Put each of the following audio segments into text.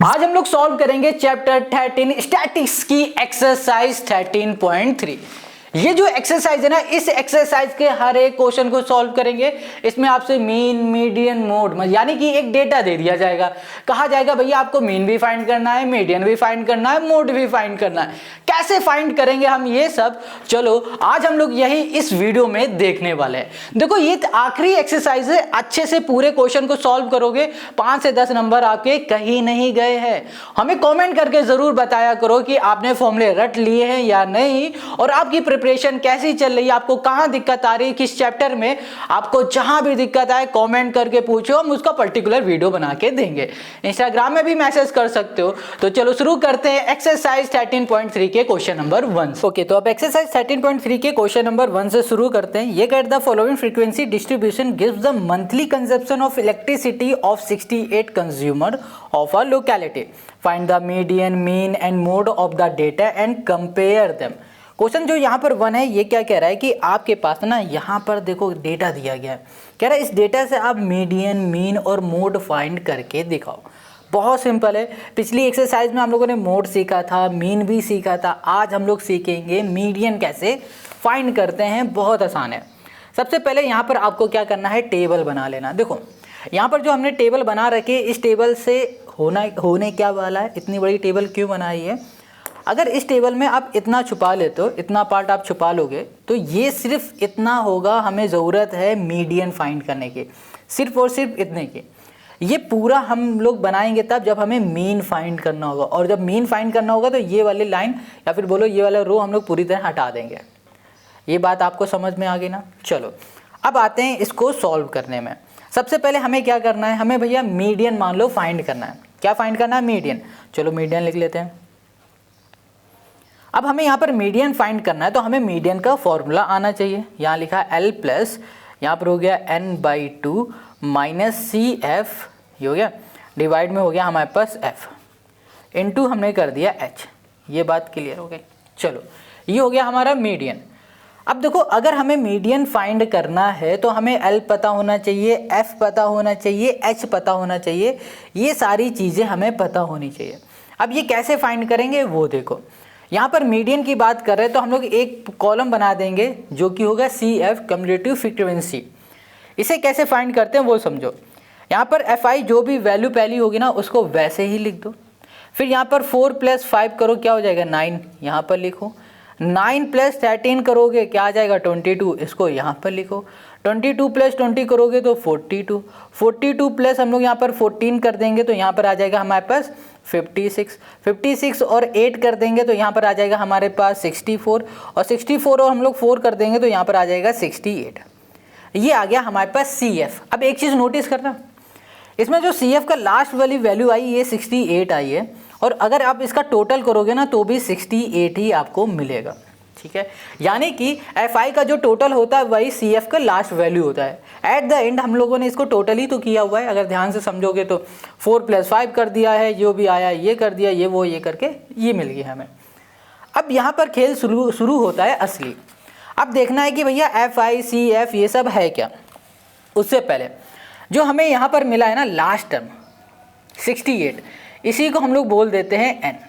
आज हम लोग सॉल्व करेंगे चैप्टर 13 स्टैटिक्स की एक्सरसाइज 13.3। ये जो एक्सरसाइज है ना, इस एक्सरसाइज के हर एक क्वेश्चन को सॉल्व करेंगे। इसमें आपसे मीन, मीडियन, मोड यानी कि एक डेटा दे दिया जाएगा, कहा जाएगा भैया आपको मीन भी फाइंड करना है, मीडियन भी फाइंड करना है, मोड भी फाइंड करना है। कैसे फाइंड करेंगे हम ये सब, चलो आज हम लोग यही इस वीडियो में देखने वाले हैं। देखो ये आखिरी एक्सरसाइज है, अच्छे से पूरे क्वेश्चन को सॉल्व करोगे 5 से 10 नंबर आपके कहीं नहीं गए हैं। हमें कमेंट करके जरूर बताया करो कि आपने फॉर्मूले रट लिए हैं या नहीं, और आपकी प्रिपरेशन कैसी चल रही है, आपको कहां दिक्कत आ रही है, किस चैप्टर में। आपको जहां भी दिक्कत आए कमेंट करके पूछो, हम उसका पर्टिकुलर वीडियो बना के देंगे। इंस्टाग्राम में भी मैसेज कर सकते हो। तो चलो शुरू करते हैं एक्सरसाइज 13.3 के क्वेश्चन नंबर 1। ओके, तो अब एक्सरसाइज 13.3 के क्वेश्चन नंबर 1 से शुरू करते हैं। ये कहता है following frequency distribution gives the monthly consumption of elasticity of 68 consumer of a locality. Find the median, mean and mode of the data and compare them. Question जो यहाँ पर 1 है, ये क्या कह रहा है कि आपके पास ना यहाँ पर देखो डेटा दिया गया है। कह रहा है इस डेटा से आप मीडियन, मीन और मोड फाइंड करके दिखाओ। बहुत सिंपल है। पिछली एक्सरसाइज में हम लोगों ने मोड सीखा था, मीन भी सीखा था। आज हम लोग सीखेंगे मीडियन कैसे फाइंड करते हैं। बहुत आसान है। सबसे पहले यहाँ पर आपको क्या करना है, टेबल बना लेना। देखो यहाँ पर जो हमने टेबल बना रखी है, इस टेबल से होने क्या वाला है, इतनी बड़ी टेबल क्यों बनाई है। अगर इस टेबल में आप इतना छुपा लेते हो, इतना पार्ट आप छुपा लोगे, तो ये सिर्फ इतना होगा। हमें ज़रूरत है मीडियन फाइंड करने की, सिर्फ और सिर्फ इतने की। ये पूरा हम लोग बनाएंगे तब जब हमें मीन फाइंड करना होगा, और जब मीन फाइंड करना होगा तो ये वाली लाइन या फिर बोलो ये वाला रो हम लोग पूरी तरह हटा देंगे। ये बात आपको समझ में आ गई ना। चलो अब आते हैं इसको सॉल्व करने में। सबसे पहले हमें क्या करना है, हमें भैया मीडियन मान लो फाइंड करना है। क्या फाइंड करना है, मीडियन। चलो मीडियन लिख लेते हैं। अब हमें यहाँ पर मीडियन फाइंड करना है, तो हमें मीडियन का फॉर्मूला आना चाहिए। यहाँ लिखा L प्लस, यहाँ पर हो गया N/2 माइनस CF, ये हो गया, डिवाइड में हो गया हमारे पास F, इनटू हमने कर दिया H। ये बात क्लियर हो गई। चलो ये हो गया हमारा मीडियन। अब देखो अगर हमें मीडियन फाइंड करना है तो हमें L पता होना चाहिए, F पता होना चाहिए, H पता होना चाहिए। ये सारी चीज़ें हमें पता होनी चाहिए। अब ये कैसे फाइंड करेंगे वो देखो। यहाँ पर मीडियन की बात कर रहे हैं तो हम लोग एक कॉलम बना देंगे जो कि होगा CF कम्युलेटिव फ्रीक्वेंसी। इसे कैसे फाइंड करते हैं वो समझो। यहाँ पर FI जो भी वैल्यू पहली होगी ना उसको वैसे ही लिख दो। फिर यहाँ पर 4 + 5 करो, क्या हो जाएगा 9, यहाँ पर लिखो। 9 + 13 करोगे क्या आ जाएगा 22, इसको यहाँ पर लिखो। 22 + 20 करोगे तो 42, 42 प्लस हम लोग यहाँ पर 14 कर देंगे तो यहाँ पर आ जाएगा हमारे पास 56, 56 और 8 कर देंगे तो यहाँ पर आ जाएगा हमारे पास 64, और 64 और हम लोग 4 कर देंगे तो यहाँ पर आ जाएगा 68। ये आ गया हमारे पास CF। अब एक चीज़ नोटिस करना, इसमें जो CF का लास्ट वाली वैल्यू आई ये 68 आई है, और अगर आप इसका टोटल करोगे ना तो भी 68 ही आपको मिलेगा। ठीक है, यानी कि FI का जो टोटल होता है वही CF का लास्ट वैल्यू होता है। एट द एंड हम लोगों ने इसको टोटल ही तो किया हुआ है। अगर ध्यान से समझोगे तो 4 + 5 कर दिया है, जो भी आया ये कर दिया, ये वो ये करके ये मिल गया हमें। अब यहाँ पर खेल शुरू होता है असली। अब देखना है कि भैया FI CF ये सब है क्या। उससे पहले जो हमें यहाँ पर मिला है ना लास्ट टर्म 68, इसी को हम लोग बोल देते हैं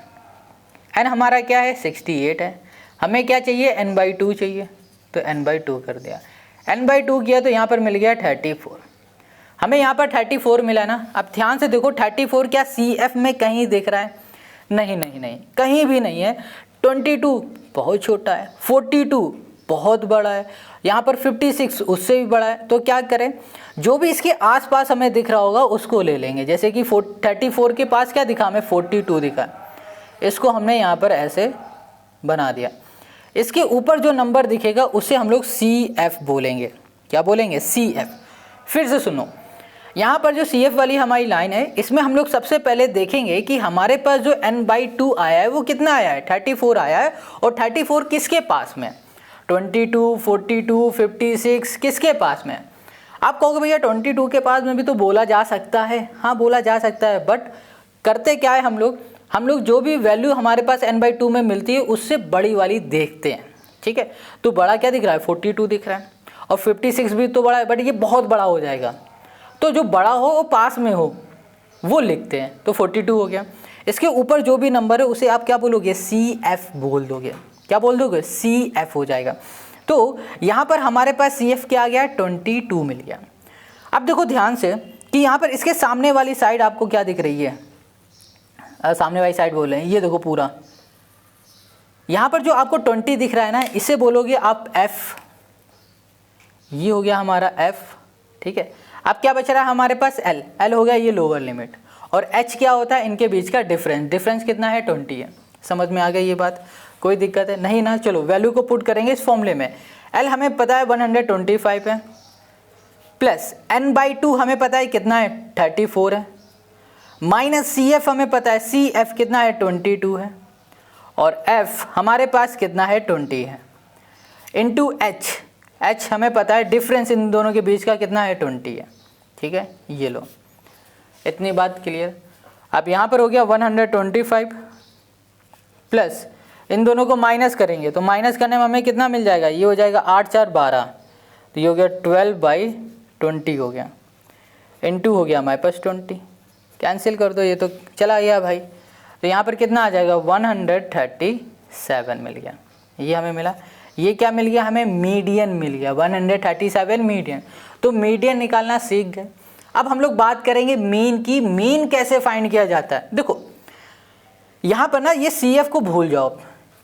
n हमारा क्या है 68 है। हमें क्या चाहिए N/2 चाहिए, तो N/2 कर दिया। N/2 किया तो यहाँ पर मिल गया 34। हमें यहाँ पर 34 मिला ना। अब ध्यान से देखो 34 क्या CF में कहीं दिख रहा है, नहीं नहीं नहीं, कहीं भी नहीं है। 22 बहुत छोटा है, 42 बहुत बड़ा है, यहाँ पर 56 उससे भी बड़ा है। तो क्या करें, जो भी इसके आसपास हमें दिख रहा होगा उसको ले लेंगे। जैसे कि 34 के पास क्या दिखा हमें 42 दिखा, इसको हमने यहाँ पर ऐसे बना दिया। इसके ऊपर जो नंबर दिखेगा उसे हम लोग CF बोलेंगे। क्या बोलेंगे, CF। फिर से सुनो, यहाँ पर जो CF वाली हमारी लाइन है, इसमें हम लोग सबसे पहले देखेंगे कि हमारे पास जो N/2 आया है वो कितना आया है, 34 आया है। और 34 किसके पास में, 22, 42, 56 किसके पास में। आप कहोगे भैया 22 के पास में भी तो बोला जा सकता है। हाँ बोला जा सकता है, बट करते क्या है हम लोग जो भी वैल्यू हमारे पास N/2 में मिलती है उससे बड़ी वाली देखते हैं। ठीक है, तो बड़ा क्या दिख रहा है 42 दिख रहा है, और 56 भी तो बड़ा है, बट ये बहुत बड़ा हो जाएगा। तो जो बड़ा हो वो पास में हो वो लिखते हैं, तो 42 हो गया। इसके ऊपर जो भी नंबर है उसे आप क्या बोलोगे, CF बोल दोगे। क्या बोल दोगे, CF हो जाएगा। तो यहाँ पर हमारे पास CF क्या आ गया, 22 मिल गया। अब देखो ध्यान से कि यहाँ पर इसके सामने वाली साइड आपको क्या दिख रही है, सामने वाली साइड बोल रहे हैं, ये देखो पूरा यहाँ पर जो आपको 20 दिख रहा है ना, इसे बोलोगे आप F। ये हो गया हमारा F, ठीक है। अब क्या बच रहा है हमारे पास, L हो गया ये लोअर लिमिट, और H क्या होता है, इनके बीच का डिफरेंस कितना है, 20 है। समझ में आ गई ये बात, कोई दिक्कत है नहीं ना। चलो वैल्यू को पुट करेंगे इस फॉर्मूले में। L हमें पता है 125 है, प्लस n/2 हमें पता है कितना है, 34 है, माइनस CF हमें पता है, CF कितना है, 22 है, और F हमारे पास कितना है, 20 है, इंटू H हमें पता है डिफरेंस इन दोनों के बीच का कितना है, 20 है, ठीक है। ये लो, इतनी बात क्लियर। अब यहाँ पर हो गया 125 प्लस इन दोनों को माइनस करेंगे तो माइनस करने में हमें कितना मिल जाएगा, ये हो जाएगा 8 4 12, तो ये हो गया 12/20 हो गया, इंटू हो गया हमारे पास 20, कैंसिल कर दो, ये तो चला गया भाई। तो यहाँ पर कितना आ जाएगा, 137 मिल गया, ये हमें मिला। ये क्या मिल गया, हमें मीडियन मिल गया, 137 मीडियन। तो मीडियन निकालना सीख गए। अब हम लोग बात करेंगे मीन की। मीन कैसे फाइंड किया जाता है, देखो यहाँ पर ना ये CF को भूल जाओ,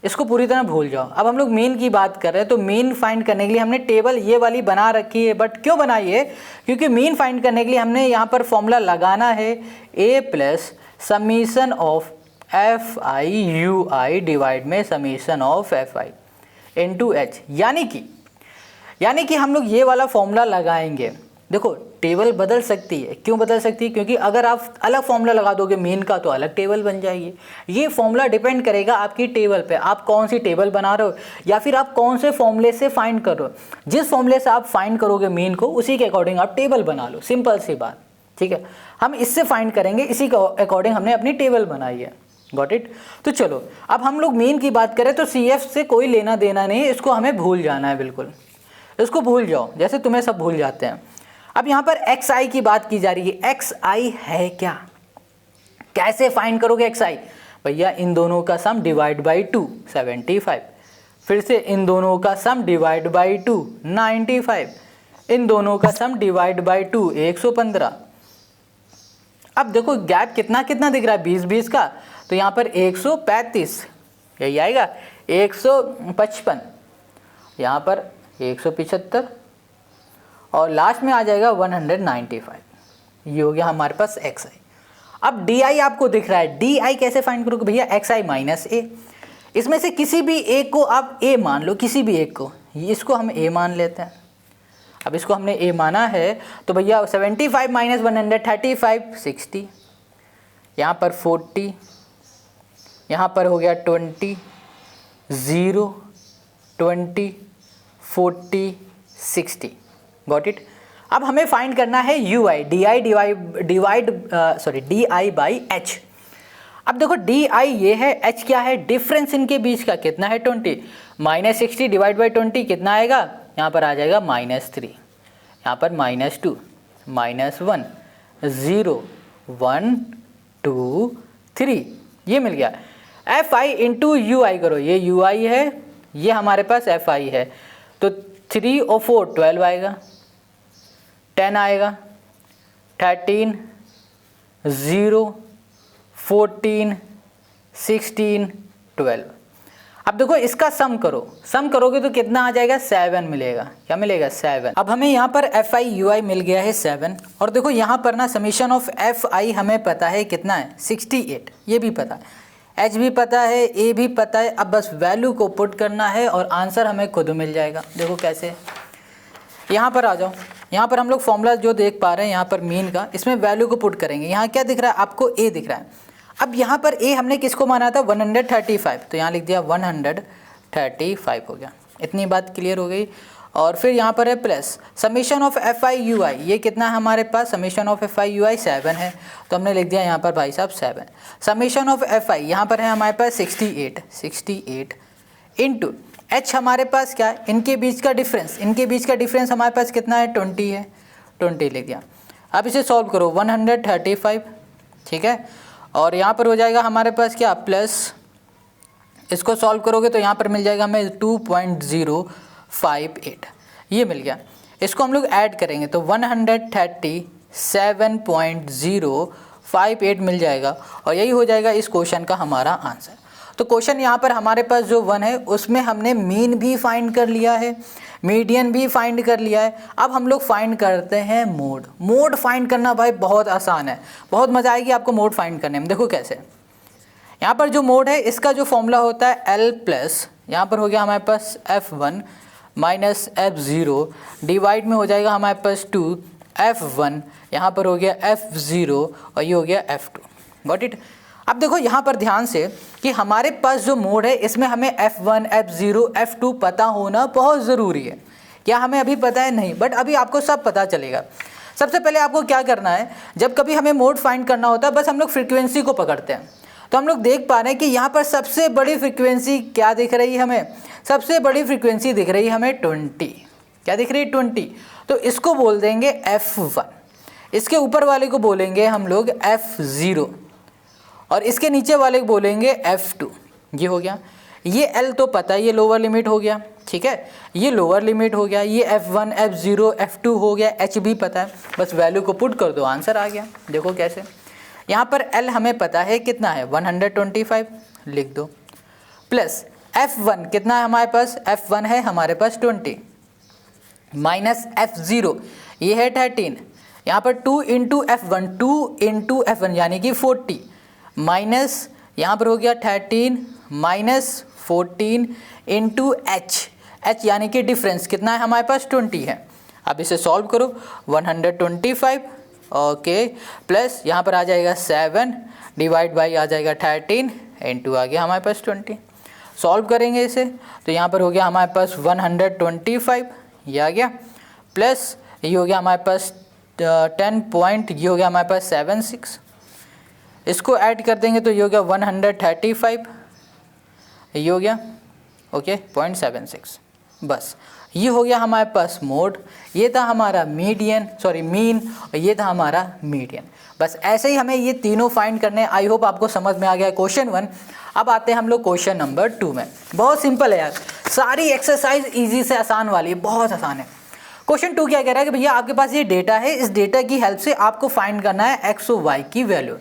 इसको पूरी तरह भूल जाओ। अब हम लोग मीन की बात कर रहे हैं, तो मीन फाइंड करने के लिए हमने टेबल ये वाली बना रखी है। बट क्यों बनाई है, क्योंकि मीन फाइंड करने के लिए हमने यहाँ पर फॉर्मूला लगाना है A plus summation of FI/UI divide में summation of FI into H, यानी कि हम लोग ये वाला फॉर्मूला लगाएंगे। देखो टेबल बदल सकती है, क्यों बदल सकती है, क्योंकि अगर आप अलग फॉर्मूला लगा दोगे मीन का तो अलग टेबल बन जाएगी। ये फॉर्मूला डिपेंड करेगा आपकी टेबल पे, आप कौन सी टेबल बना रहे हो या फिर आप कौन से फॉर्मूले से फाइंड कर रहे हो। जिस फॉर्मूले से आप फाइंड करोगे मीन को, उसी के अकॉर्डिंग आप टेबल बना लो, सिंपल सी बात, ठीक है। हम इससे फाइंड करेंगे, इसी के अकॉर्डिंग हमने अपनी टेबल बनाई है, गॉट इट। तो चलो अब हम लोग मीन की बात करें तो CF से कोई लेना देना नहीं, इसको हमें भूल जाना है, बिल्कुल इसको भूल जाओ, जैसे तुम्हें सब भूल जाते हैं। अब यहाँ पर XI की बात की जा रही है। XI है क्या, कैसे फाइंड करोगे XI, भैया इन दोनों का सम डिवाइड बाई 2 75, फिर से इन दोनों का सम डिवाइड बाई 2 95, इन दोनों का सम डिवाइड बाई 2 115। अब देखो गैप कितना कितना दिख रहा है, 20 का, तो यहाँ पर 135 यही आएगा, 155 यहाँ पर 175, और लास्ट में आ जाएगा 195। ये हो गया हमारे पास XI। अब DI आपको दिख रहा है, DI कैसे फाइंड करोगे भैया, XI माइनस A। इसमें से किसी भी एक को आप A मान लो, किसी भी एक को, इसको हम A मान लेते हैं। अब इसको हमने A माना है तो भैया 75 माइनस 135 60, यहाँ पर 40, यहाँ पर हो गया 20 0 20 40 60, गॉट इट। अब हमें फाइंड करना है UI, DI बाई H। अब देखो DI ये है, H क्या है, डिफरेंस इनके बीच का कितना है, 20, माइनस 60 डिवाइड बाई 20 कितना आएगा, यहाँ पर आ जाएगा -3, यहाँ पर -2 -1 0 1 2 3, ये मिल गया। FI इंटू UI करो, ये UI है, ये हमारे पास FI है, तो 3 और 4 12 आएगा, 10 आएगा, 13 0 14 16 12। अब देखो इसका सम करोगे तो कितना आ जाएगा, 7 मिलेगा। क्या मिलेगा, 7। अब हमें यहाँ पर FI UI मिल गया है 7, और देखो यहाँ पर ना समीशन ऑफ FI हमें पता है कितना है, 68, ये भी पता है, H भी पता है, A भी पता है। अब बस वैल्यू को पुट करना है और आंसर हमें खुद मिल जाएगा। देखो कैसे, यहाँ पर आ जाओ, यहाँ पर हम लोग फॉर्मूला जो देख पा रहे हैं यहाँ पर मीन का, इसमें वैल्यू को पुट करेंगे। यहाँ क्या दिख रहा है आपको, A दिख रहा है। अब यहाँ पर A हमने किसको माना था, 135, तो यहाँ लिख दिया 135 हो गया। इतनी बात क्लियर हो गई। और फिर यहाँ पर है plus summation of FI UI, ये कितना है हमारे पास, समीशन ऑफ FI UI 7 है, तो हमने लिख दिया यहाँ पर भाई साहब 7। समीशन ऑफ FI यहाँ पर है हमारे पास 68 इंटू H हमारे पास क्या है, इनके बीच का डिफरेंस हमारे पास कितना है, 20 है, 20 लिख दिया। अब इसे सॉल्व करो, 135, ठीक है, और यहाँ पर हो जाएगा हमारे पास क्या प्लस, इसको सॉल्व करोगे तो यहाँ पर मिल जाएगा हमें 2.058, ये मिल गया। इसको हम लोग ऐड करेंगे तो 137.058 मिल जाएगा और यही हो जाएगा इस क्वेश्चन का हमारा आंसर। तो क्वेश्चन यहाँ पर हमारे पास जो 1 है उसमें हमने मीन भी फाइंड कर लिया है, मीडियन भी फाइंड कर लिया है। अब हम लोग फाइंड करते हैं मोड। मोड फाइंड करना भाई बहुत आसान है, बहुत मज़ा आएगी आपको मोड फाइंड करने में। देखो कैसे, यहाँ पर जो मोड है इसका जो फॉर्मूला होता है L प्लस, यहाँ पर हो गया हमारे पास F1 माइनस F0 डिवाइड में हो जाएगा हमारे पास 2 F1, यहाँ पर हो गया F0 और ये हो गया F2। Got it. अब देखो यहाँ पर ध्यान से कि हमारे पास जो मोड है इसमें हमें F1 F0 F2 पता होना बहुत ज़रूरी है। क्या हमें अभी पता है? नहीं, बट अभी आपको सब पता चलेगा। सबसे पहले आपको क्या करना है, जब कभी हमें मोड फाइंड करना होता है बस हम लोग फ्रीक्वेंसी को पकड़ते हैं। तो हम लोग देख पा रहे हैं कि यहाँ पर सबसे बड़ी फ्रीक्वेंसी क्या दिख रही है हमें, सबसे बड़ी फ्रीक्वेंसी दिख रही है हमें 20। क्या दिख रही है? 20। तो इसको बोल देंगे F1, इसके ऊपर वाले को बोलेंगे हम लोग F0 और इसके नीचे वाले को बोलेंगे F2। ये हो गया। ये L तो पता है, ये लोअर लिमिट हो गया, ठीक है, ये लोअर लिमिट हो गया। ये F1 F0 F2 हो गया, H भी पता है, बस वैल्यू को पुट कर दो, आंसर आ गया। देखो कैसे, यहाँ पर L हमें पता है कितना है 125, लिख दो, प्लस F1 कितना है हमारे पास, F1 है हमारे पास 20 माइनस F0 ये है 13, यहाँ पर 2 इंटू F1 2 इंटू F1 यानी कि 40 माइनस यहाँ पर हो गया 13 माइनस 14 इंटू H यानी कि डिफरेंस कितना है हमारे पास 20 है। अब इसे सॉल्व करो 125 ओके प्लस यहाँ पर आ जाएगा 7 डिवाइड बाई आ जाएगा 13 इंटू आ गया हमारे पास 20। सॉल्व करेंगे इसे तो यहाँ पर हो गया हमारे पास 125 ये आ गया, प्लस ये हो गया हमारे पास 10 पॉइंट, ये हो गया हमारे पास 76। इसको ऐड कर देंगे तो ये हो गया 135, ये हो गया ओके 0.76। बस ये हो गया हमारे पास मोड, ये था हमारा मीडियन मीन और ये था हमारा मीडियन। बस ऐसे ही हमें ये तीनों फाइंड करने। आई होप आपको समझ में आ गया क्वेश्चन 1। अब आते हैं हम लोग क्वेश्चन नंबर 2 में। बहुत सिंपल है यार, सारी एक्सरसाइज इजी से आसान वाली है, बहुत आसान है। क्वेश्चन 2 क्या कह रहा है कि भैया आपके पास ये डेटा है, इस डेटा की हेल्प से आपको फाइंड करना है एक्स और वाई की वैल्यू।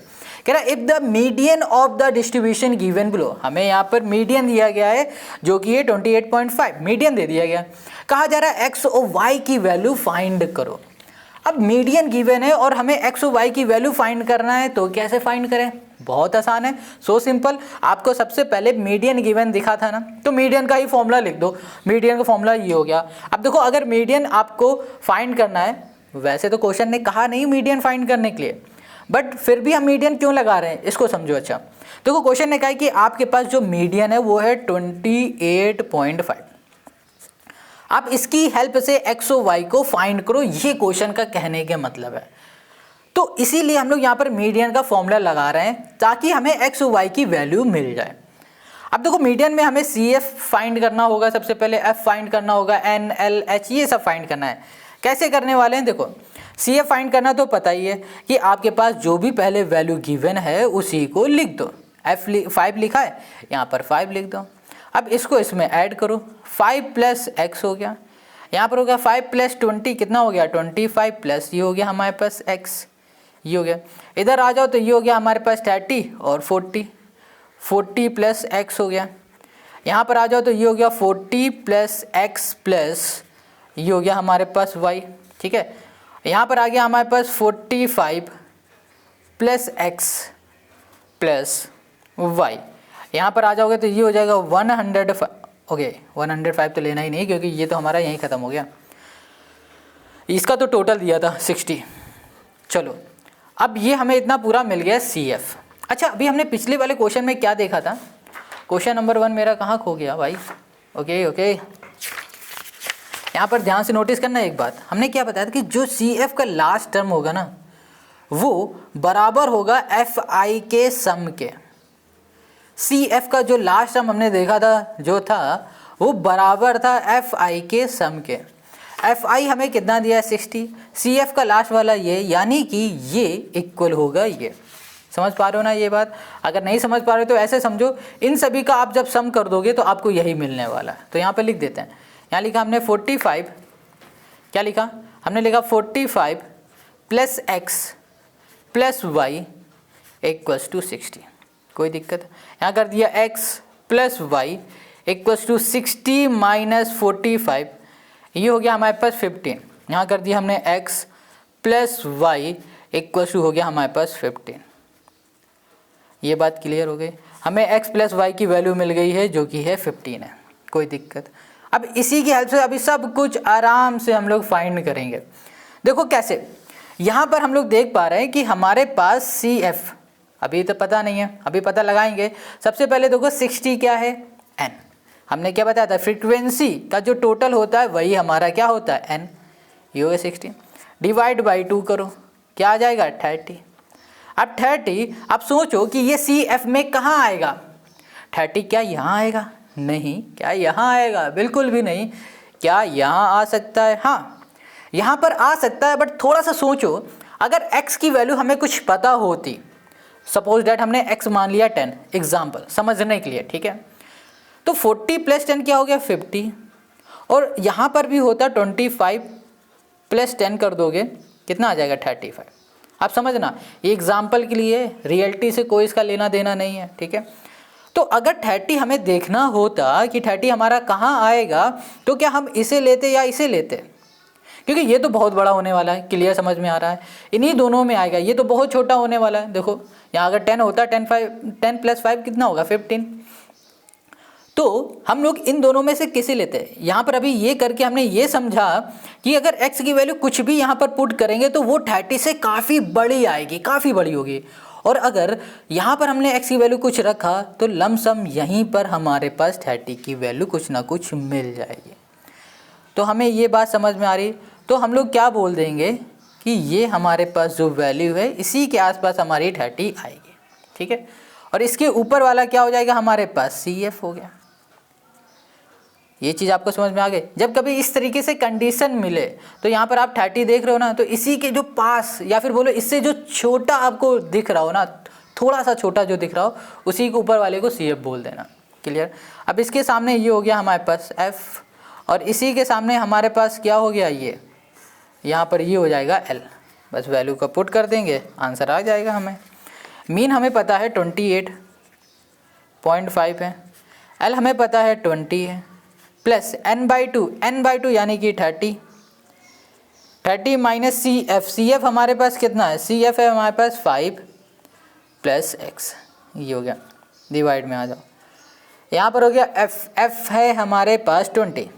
कह रहा है if the median of the distribution given below, हमें यहाँ पर मीडियन दिया गया है जो कि ये 28.5 मीडियन दे दिया गया। कहा जा रहा है एक्स और वाई की वैल्यू फाइंड करो। अब मीडियन गिवन है और हमें एक्स और वाई की वैल्यू फाइंड करना है, तो कैसे फाइंड करें? बहुत आसान है, सो सिंपल। आपको सबसे पहले मीडियन गिवन दिखा था ना, तो मीडियन का ही फॉर्मूला लिख दो। मीडियन का फॉर्मूला ये हो गया। अब देखो अगर मीडियन आपको फाइंड करना है, वैसे तो क्वेश्चन ने कहा नहीं मीडियन फाइंड करने के लिए, बट फिर भी हम मीडियन क्यों लगा रहे हैं इसको समझो। अच्छा देखो क्वेश्चन ने कहा कि आपके पास जो मीडियन है वो है 28.5। आप इसकी हेल्प से एक्स और वाई को फाइंड करो, ये क्वेश्चन का कहने का मतलब है। तो इसीलिए हम लोग यहाँ पर मीडियन का फॉर्मूला लगा रहे हैं ताकि हमें एक्स और वाई की वैल्यू मिल जाए। अब देखो मीडियन में हमें सी एफ फाइंड करना होगा, सबसे पहले एफ फाइंड करना होगा, एन एल एच ये सब फाइंड करना है। कैसे करने वाले हैं? देखो सी एफ फाइंड करना तो पता ही है कि आपके पास जो भी पहले वैल्यू गिवन है उसी को लिख दो। एफ 5 लिखा है, यहाँ पर 5 लिख दो। अब इसको इसमें ऐड करो, 5 प्लस एक्स हो गया, यहाँ पर हो गया 5 प्लस 20 कितना हो गया 25 प्लस ये हो गया हमारे पास एक्स, ये हो गया। इधर आ जाओ तो ये हो गया हमारे पास 30 और 40 प्लस एक्स हो गया। यहाँ पर आ जाओ तो ये हो गया 40 प्लस एक्स प्लस ये हो गया हमारे पास वाई, ठीक है। यहाँ पर आ गया हमारे पास 45 प्लस एक्स प्लस वाई। यहाँ पर आ जाओगे तो ये हो जाएगा 105। ओके 105 तो लेना ही नहीं क्योंकि ये तो हमारा यहीं ख़त्म हो गया। इसका तो टोटल दिया था 60। चलो अब ये हमें इतना पूरा मिल गया सी एफ। अच्छा अभी हमने पिछले वाले क्वेश्चन में क्या देखा था? क्वेश्चन नंबर 1 मेरा कहाँ खो गया भाई? ओके यहाँ पर ध्यान से नोटिस करना एक बात। हमने क्या बताया था कि जो सी एफ का लास्ट टर्म होगा ना वो बराबर होगा एफ आई के सम के। सी एफ का जो लास्ट टर्म हमने देखा था जो था वो बराबर था एफ आई के सम के। एफ आई हमें कितना दिया है 60, सी एफ का लास्ट वाला ये, यानी कि ये इक्वल होगा ये। समझ पा रहे हो ना ये बात? अगर नहीं समझ पा रहे हो तो ऐसे समझो, इन सभी का आप जब सम कर दोगे तो आपको यही मिलने वाला है। तो यहाँ पे लिख देते हैं, यहाँ लिखा हमने 45, क्या लिखा हमने, लिखा 45 plus x plus y equals to 60। कोई दिक्कत है? यहाँ कर दिया x plus y equals to 60 minus 45, ये हो गया हमारे पास 15। यहाँ कर दिया हमने x plus y equals to हो गया हमारे पास 15। ये बात क्लियर हो गई? हमें x प्लस वाई की वैल्यू मिल गई है जो कि है 15 है। कोई दिक्कत? अब इसी की हेल्प से अभी सब कुछ आराम से हम लोग फाइंड करेंगे। देखो कैसे, यहाँ पर हम लोग देख पा रहे हैं कि हमारे पास CF अभी तो पता नहीं है, अभी पता लगाएंगे। सबसे पहले देखो 60 क्या है, n। हमने क्या बताया था, फ्रीक्वेंसी का जो टोटल होता है वही हमारा क्या होता है, n। ये हो गया 60, डिवाइड बाई 2 करो, क्या आ जाएगा 30। अब 30, अब सोचो कि ये CF में कहाँ आएगा, 30 क्या यहाँ आएगा? नहीं। क्या यहाँ आएगा? बिल्कुल भी नहीं। क्या यहाँ आ सकता है? हाँ, यहाँ पर आ सकता है, बट थोड़ा सा सोचो, अगर x की वैल्यू हमें कुछ पता होती, सपोज डैट हमने x मान लिया 10, एग्जाम्पल समझने के लिए, ठीक है, तो 40 प्लस 10 क्या हो गया 50, और यहाँ पर भी होता 25 प्लस 10 कर दोगे कितना आ जाएगा 35। आप समझना, ये एग्जाम्पल के लिए, रियलिटी से कोई इसका लेना देना नहीं है, ठीक है। तो अगर 30 हमें देखना होता कि 30 हमारा कहाँ आएगा, तो क्या हम इसे लेते या इसे लेते? क्योंकि ये तो बहुत बड़ा होने वाला है, क्लियर समझ में आ रहा है, इन्हीं दोनों में आएगा। ये तो बहुत छोटा होने वाला है। देखो यहाँ अगर 10 होता, 10 प्लस 5 कितना होगा 15। तो हम लोग इन दोनों में से किसे लेते हैं? यहाँ पर अभी ये करके हमने ये समझा कि अगर x की वैल्यू कुछ भी यहाँ पर पुट करेंगे तो वो 30 से काफ़ी बड़ी आएगी, काफ़ी बड़ी होगी। और अगर यहाँ पर हमने x की वैल्यू कुछ रखा तो लमसम यहीं पर हमारे पास 30 की वैल्यू कुछ ना कुछ मिल जाएगी। तो हमें ये बात समझ में आ रही, तो हम लोग क्या बोल देंगे कि ये हमारे पास जो वैल्यू है इसी के आसपास हमारी 30 आएगी, ठीक है। और इसके ऊपर वाला क्या हो जाएगा हमारे पास, CF हो गया। ये चीज़ आपको समझ में आ गई? जब कभी इस तरीके से कंडीशन मिले तो यहाँ पर आप 30 देख रहे हो ना, तो इसी के जो पास या फिर बोलो इससे जो छोटा आपको दिख रहा हो ना, थोड़ा सा छोटा जो दिख रहा हो, उसी के ऊपर वाले को CF बोल देना। क्लियर? अब इसके सामने ये हो गया हमारे पास F, और इसी के सामने हमारे पास क्या हो गया, ये यहाँ पर ये हो जाएगा L। बस वैल्यू का पुट कर देंगे, आंसर आ जाएगा हमें। मीन हमें पता है 28.5 है, L हमें पता है 20 है, प्लस n/2 यानी कि 30 माइनस CF हमारे पास कितना है, CF है हमारे पास 5 प्लस x, ये हो गया। डिवाइड में आ जाओ, यहाँ पर हो गया F है हमारे पास 20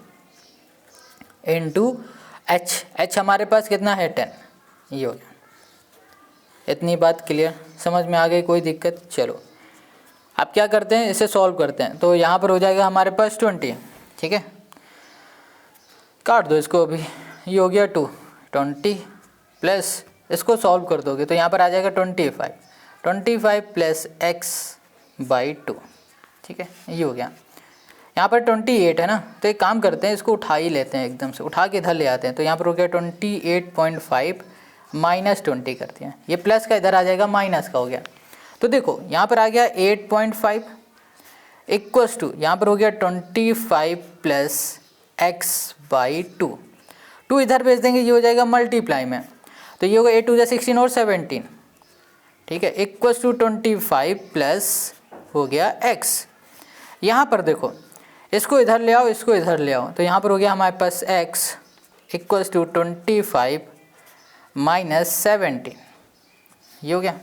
इंटू H हमारे पास कितना है 10, ये हो गया। इतनी बात क्लियर समझ में आ गई? कोई दिक्कत? चलो अब क्या करते हैं, इसे सॉल्व करते हैं। तो यहाँ पर हो जाएगा हमारे पास 20, ठीक है, काट दो इसको अभी, ये हो गया 20 प्लस इसको सॉल्व कर दोगे तो यहाँ पर आ जाएगा 25 प्लस x/2, ठीक है, ये हो गया। यहाँ पर 28 है ना, तो एक काम करते हैं, इसको उठा ही लेते हैं, एकदम से उठा के इधर ले आते हैं। तो यहाँ पर हो गया 28.5 माइनस 20 करते हैं, ये प्लस का इधर आ जाएगा माइनस का हो गया। तो देखो यहाँ पर आ गया 8.5 इक्वल्स टू, यहाँ पर हो गया 25 प्लस x/2, 2 इधर भेज देंगे, ये हो जाएगा मल्टीप्लाई में, तो ये होगा 8 2 16 और 17, ठीक है, इक्वल्स टू 25 प्लस हो गया x। यहाँ पर देखो इसको इधर ले आओ, इसको इधर ले आओ, तो यहाँ पर हो गया हमारे पास x इक्वल्स टू 25 माइनस 17, ये हो गया।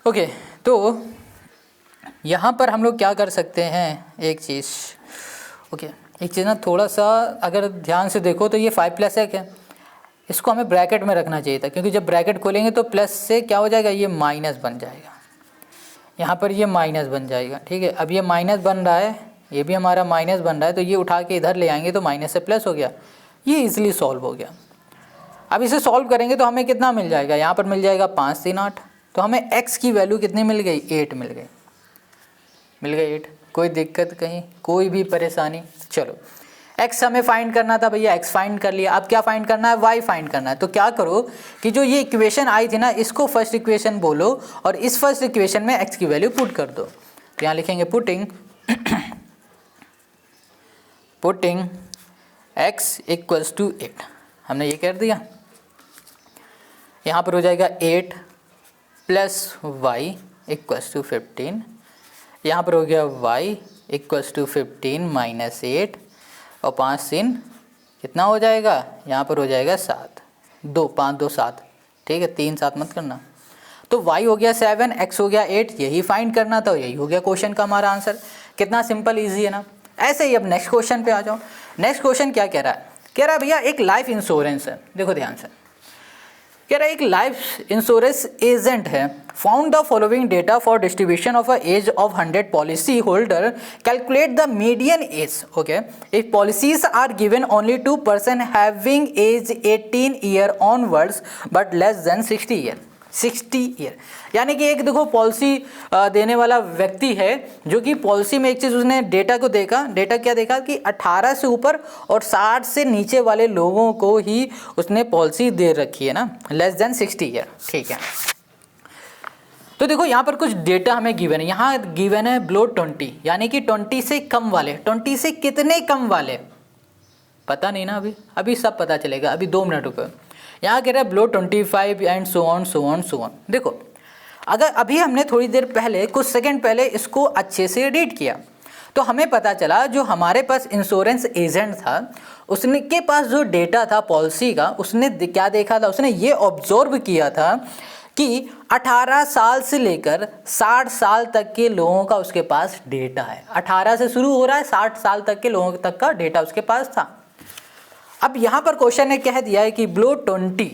ओके, तो यहाँ पर हम लोग क्या कर सकते हैं, एक चीज़, ओके, एक चीज़ ना, थोड़ा सा अगर ध्यान से देखो तो ये 5 प्लस है क्या, इसको हमें ब्रैकेट में रखना चाहिए था, क्योंकि जब ब्रैकेट खोलेंगे तो प्लस से क्या हो जाएगा, ये माइनस बन जाएगा, यहाँ पर ये माइनस बन जाएगा, ठीक है। अब ये माइनस बन रहा है, ये भी हमारा माइनस बन रहा है, तो ये उठा के इधर ले आएंगे तो माइनस से प्लस हो गया, ये इजीली सॉल्व हो गया। अब इसे सॉल्व करेंगे तो हमें कितना मिल जाएगा, यहाँ पर मिल जाएगा 5 3 8, तो हमें x की वैल्यू कितनी मिल गई, 8 मिल गई 8। कोई दिक्कत कहीं, कोई भी परेशानी? चलो x हमें फाइंड करना था भैया, x फाइंड कर लिया। अब क्या फाइंड करना है, y फाइंड करना है। तो क्या करो कि जो ये इक्वेशन आई थी ना, इसको फर्स्ट इक्वेशन बोलो और इस फर्स्ट इक्वेशन में x की वैल्यू पुट कर दो। तो यहाँ लिखेंगे पुटिंग x इक्वल्स टू 8, हमने ये कर दिया। यहाँ पर हो जाएगा 8 प्लस y इक्वल्स टू 15, यहाँ पर हो गया y इक्वल्स टू 15 माइनस 8 और 5 3 कितना हो जाएगा, यहाँ पर हो जाएगा 7, 2 5 2 7, ठीक है, 3 7 मत करना। तो y हो गया 7, x हो गया 8, यही फाइंड करना था, यही हो गया क्वेश्चन का हमारा आंसर। कितना सिंपल इजी है ना। ऐसे ही अब नेक्स्ट क्वेश्चन पे आ जाओ। नेक्स्ट क्वेश्चन क्या कह रहा है, कह रहा है भैया एक लाइफ इंश्योरेंस है, देखो ध्यान से, कह रहा है एक लाइफ इंश्योरेंस एजेंट है, found the following data for distribution of a age of 100 policy holder, calculate the median age. Okay, if policies are given only to person having age 18 year onwards but less than 60 year. यानी कि एक देखो policy देने वाला व्यक्ति है जो कि पॉलिसी में एक चीज़ उसने डेटा को देखा, डेटा क्या देखा कि 18 से ऊपर और 60 से नीचे वाले लोगों को ही उसने पॉलिसी दे रखी है ना, लेस देन 60 ईयर, ठीक है। तो देखो यहाँ पर कुछ डेटा हमें गिवन है, यहाँ गिवन है बिलो 20, यानी कि 20 से कम वाले। 20 से कितने कम वाले पता नहीं ना, अभी सब पता चलेगा, अभी 2 मिनट रुको। यहाँ कह रहा है बिलो 25 एंड सो ऑन। देखो अगर अभी हमने थोड़ी देर पहले, कुछ सेकंड पहले इसको अच्छे से रीड किया तो हमें पता चला जो हमारे पास इंश्योरेंस एजेंट था उसने के पास जो डेटा था पॉलिसी का, उसने क्या देखा था, उसने ये ऑब्जर्व किया था कि 18 साल से लेकर 60 साल तक के लोगों का उसके पास डेटा है। 18 से शुरू हो रहा है, 60 साल तक के लोगों तक का डेटा उसके पास था। अब यहाँ पर क्वेश्चन ने कह दिया है कि बिलो 20,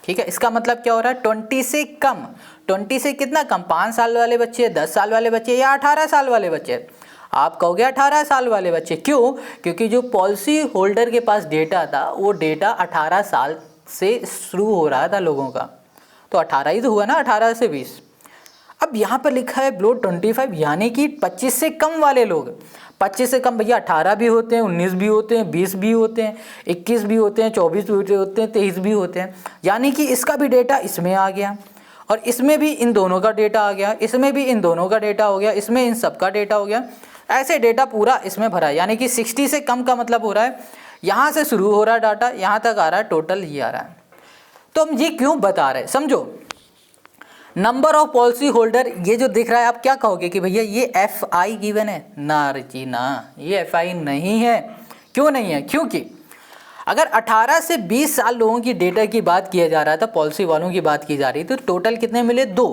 ठीक है, इसका मतलब क्या हो रहा है, 20 से कम। 20 से कितना कम, 5 साल वाले बच्चे, 10 साल वाले बच्चे या 18 साल वाले बच्चे। आप कहोगे 18 साल वाले बच्चे, क्यों, क्योंकि जो पॉलिसी होल्डर के पास डेटा था वो डेटा 18 साल से शुरू हो रहा था लोगों का, तो 18 ही तो हुआ ना, 18 से 20। अब यहाँ पर लिखा है बिलो 25, यानी कि 25 से कम वाले लोग। 25 से कम भैया 18 भी होते हैं, 19 भी होते हैं, 20 भी होते हैं, 21 भी होते हैं, 24 भी होते हैं, 23 भी होते हैं। यानी कि इसका भी डेटा इसमें आ गया और इसमें भी इन दोनों का डेटा आ गया, इसमें भी इन दोनों का डेटा हो गया, इसमें इन सब का डेटा हो गया। ऐसे डेटा पूरा इसमें भरा है। यानी कि 60 से कम का मतलब हो रहा है यहाँ से शुरू हो रहा है डाटा, यहाँ तक आ रहा है, टोटल ये आ रहा है। तो हम ये क्यों बता रहे हैं, समझो। नंबर ऑफ पॉलिसी होल्डर ये जो दिख रहा है, आप क्या कहोगे कि भैया ये FI गिवन है ना जी ना, ये FI नहीं है। क्यों नहीं है, क्योंकि अगर 18 से 20 साल लोगों की डेटा की बात किया जा रहा था, पॉलिसी वालों की बात की जा रही, तो टोटल कितने मिले, 2।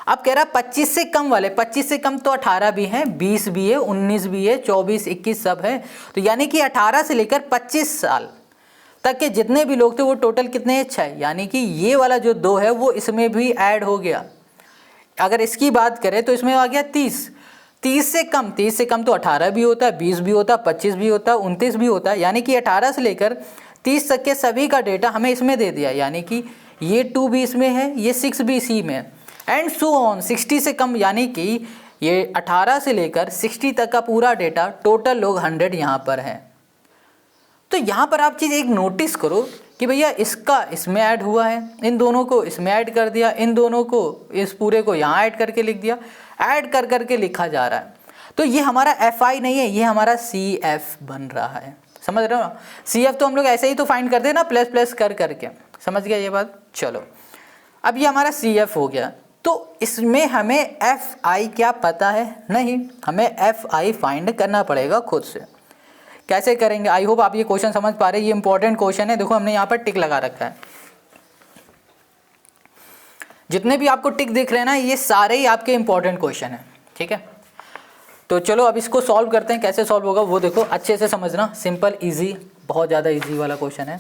अब कह रहा है 25 से कम वाले, 25 से कम तो 18 भी हैं, 20 भी है, 19 भी है, 24 21 सब है। तो यानी कि 18 से लेकर 25 साल तक के जितने भी लोग थे वो टोटल कितने हैं, 6। यानी कि ये वाला जो 2 है वो इसमें भी ऐड हो गया। अगर इसकी बात करें तो इसमें आ गया 30। 30 से कम तो 18 भी होता है, 20 भी होता है, 25 भी होता है, 29 भी होता है। यानी कि 18 से लेकर 30 तक के सभी का डेटा हमें इसमें दे दिया। यानी कि ये 2 भी इसमें है, ये 6 भी इसी में है, एंड सो ऑन। 60 से कम यानी कि ये 18 से लेकर 60 तक का पूरा डेटा, टोटल लोग 100 यहाँ पर हैं। तो यहाँ पर आप चीज़ एक नोटिस करो कि भैया इसका इसमें ऐड हुआ है, इन दोनों को इसमें ऐड कर दिया, इन दोनों को, इस पूरे को यहाँ ऐड करके लिख दिया, ऐड कर करके लिखा जा रहा है। तो ये हमारा FI नहीं है, ये हमारा CF बन रहा है। समझ रहे हो ना, CF तो हम लोग ऐसे ही तो फाइंड करते हैं ना, प्लस प्लस कर करके। समझ गया ये बात, चलो अब ये हमारा CF हो गया। तो इसमें हमें FI क्या पता है, नहीं, हमें FI फाइंड करना पड़ेगा खुद से। कैसे करेंगे, आई होप आप ये क्वेश्चन समझ पा रहे हैं। ये इंपॉर्टेंट क्वेश्चन है, देखो हमने यहाँ पर टिक लगा रखा है। जितने भी आपको टिक दिख रहे हैं ना, ये सारे ही आपके इंपॉर्टेंट क्वेश्चन है, ठीक है। तो चलो अब इसको सॉल्व करते हैं। कैसे सॉल्व होगा वो देखो, अच्छे से समझना, सिंपल इजी, बहुत ज़्यादा इजी वाला क्वेश्चन है।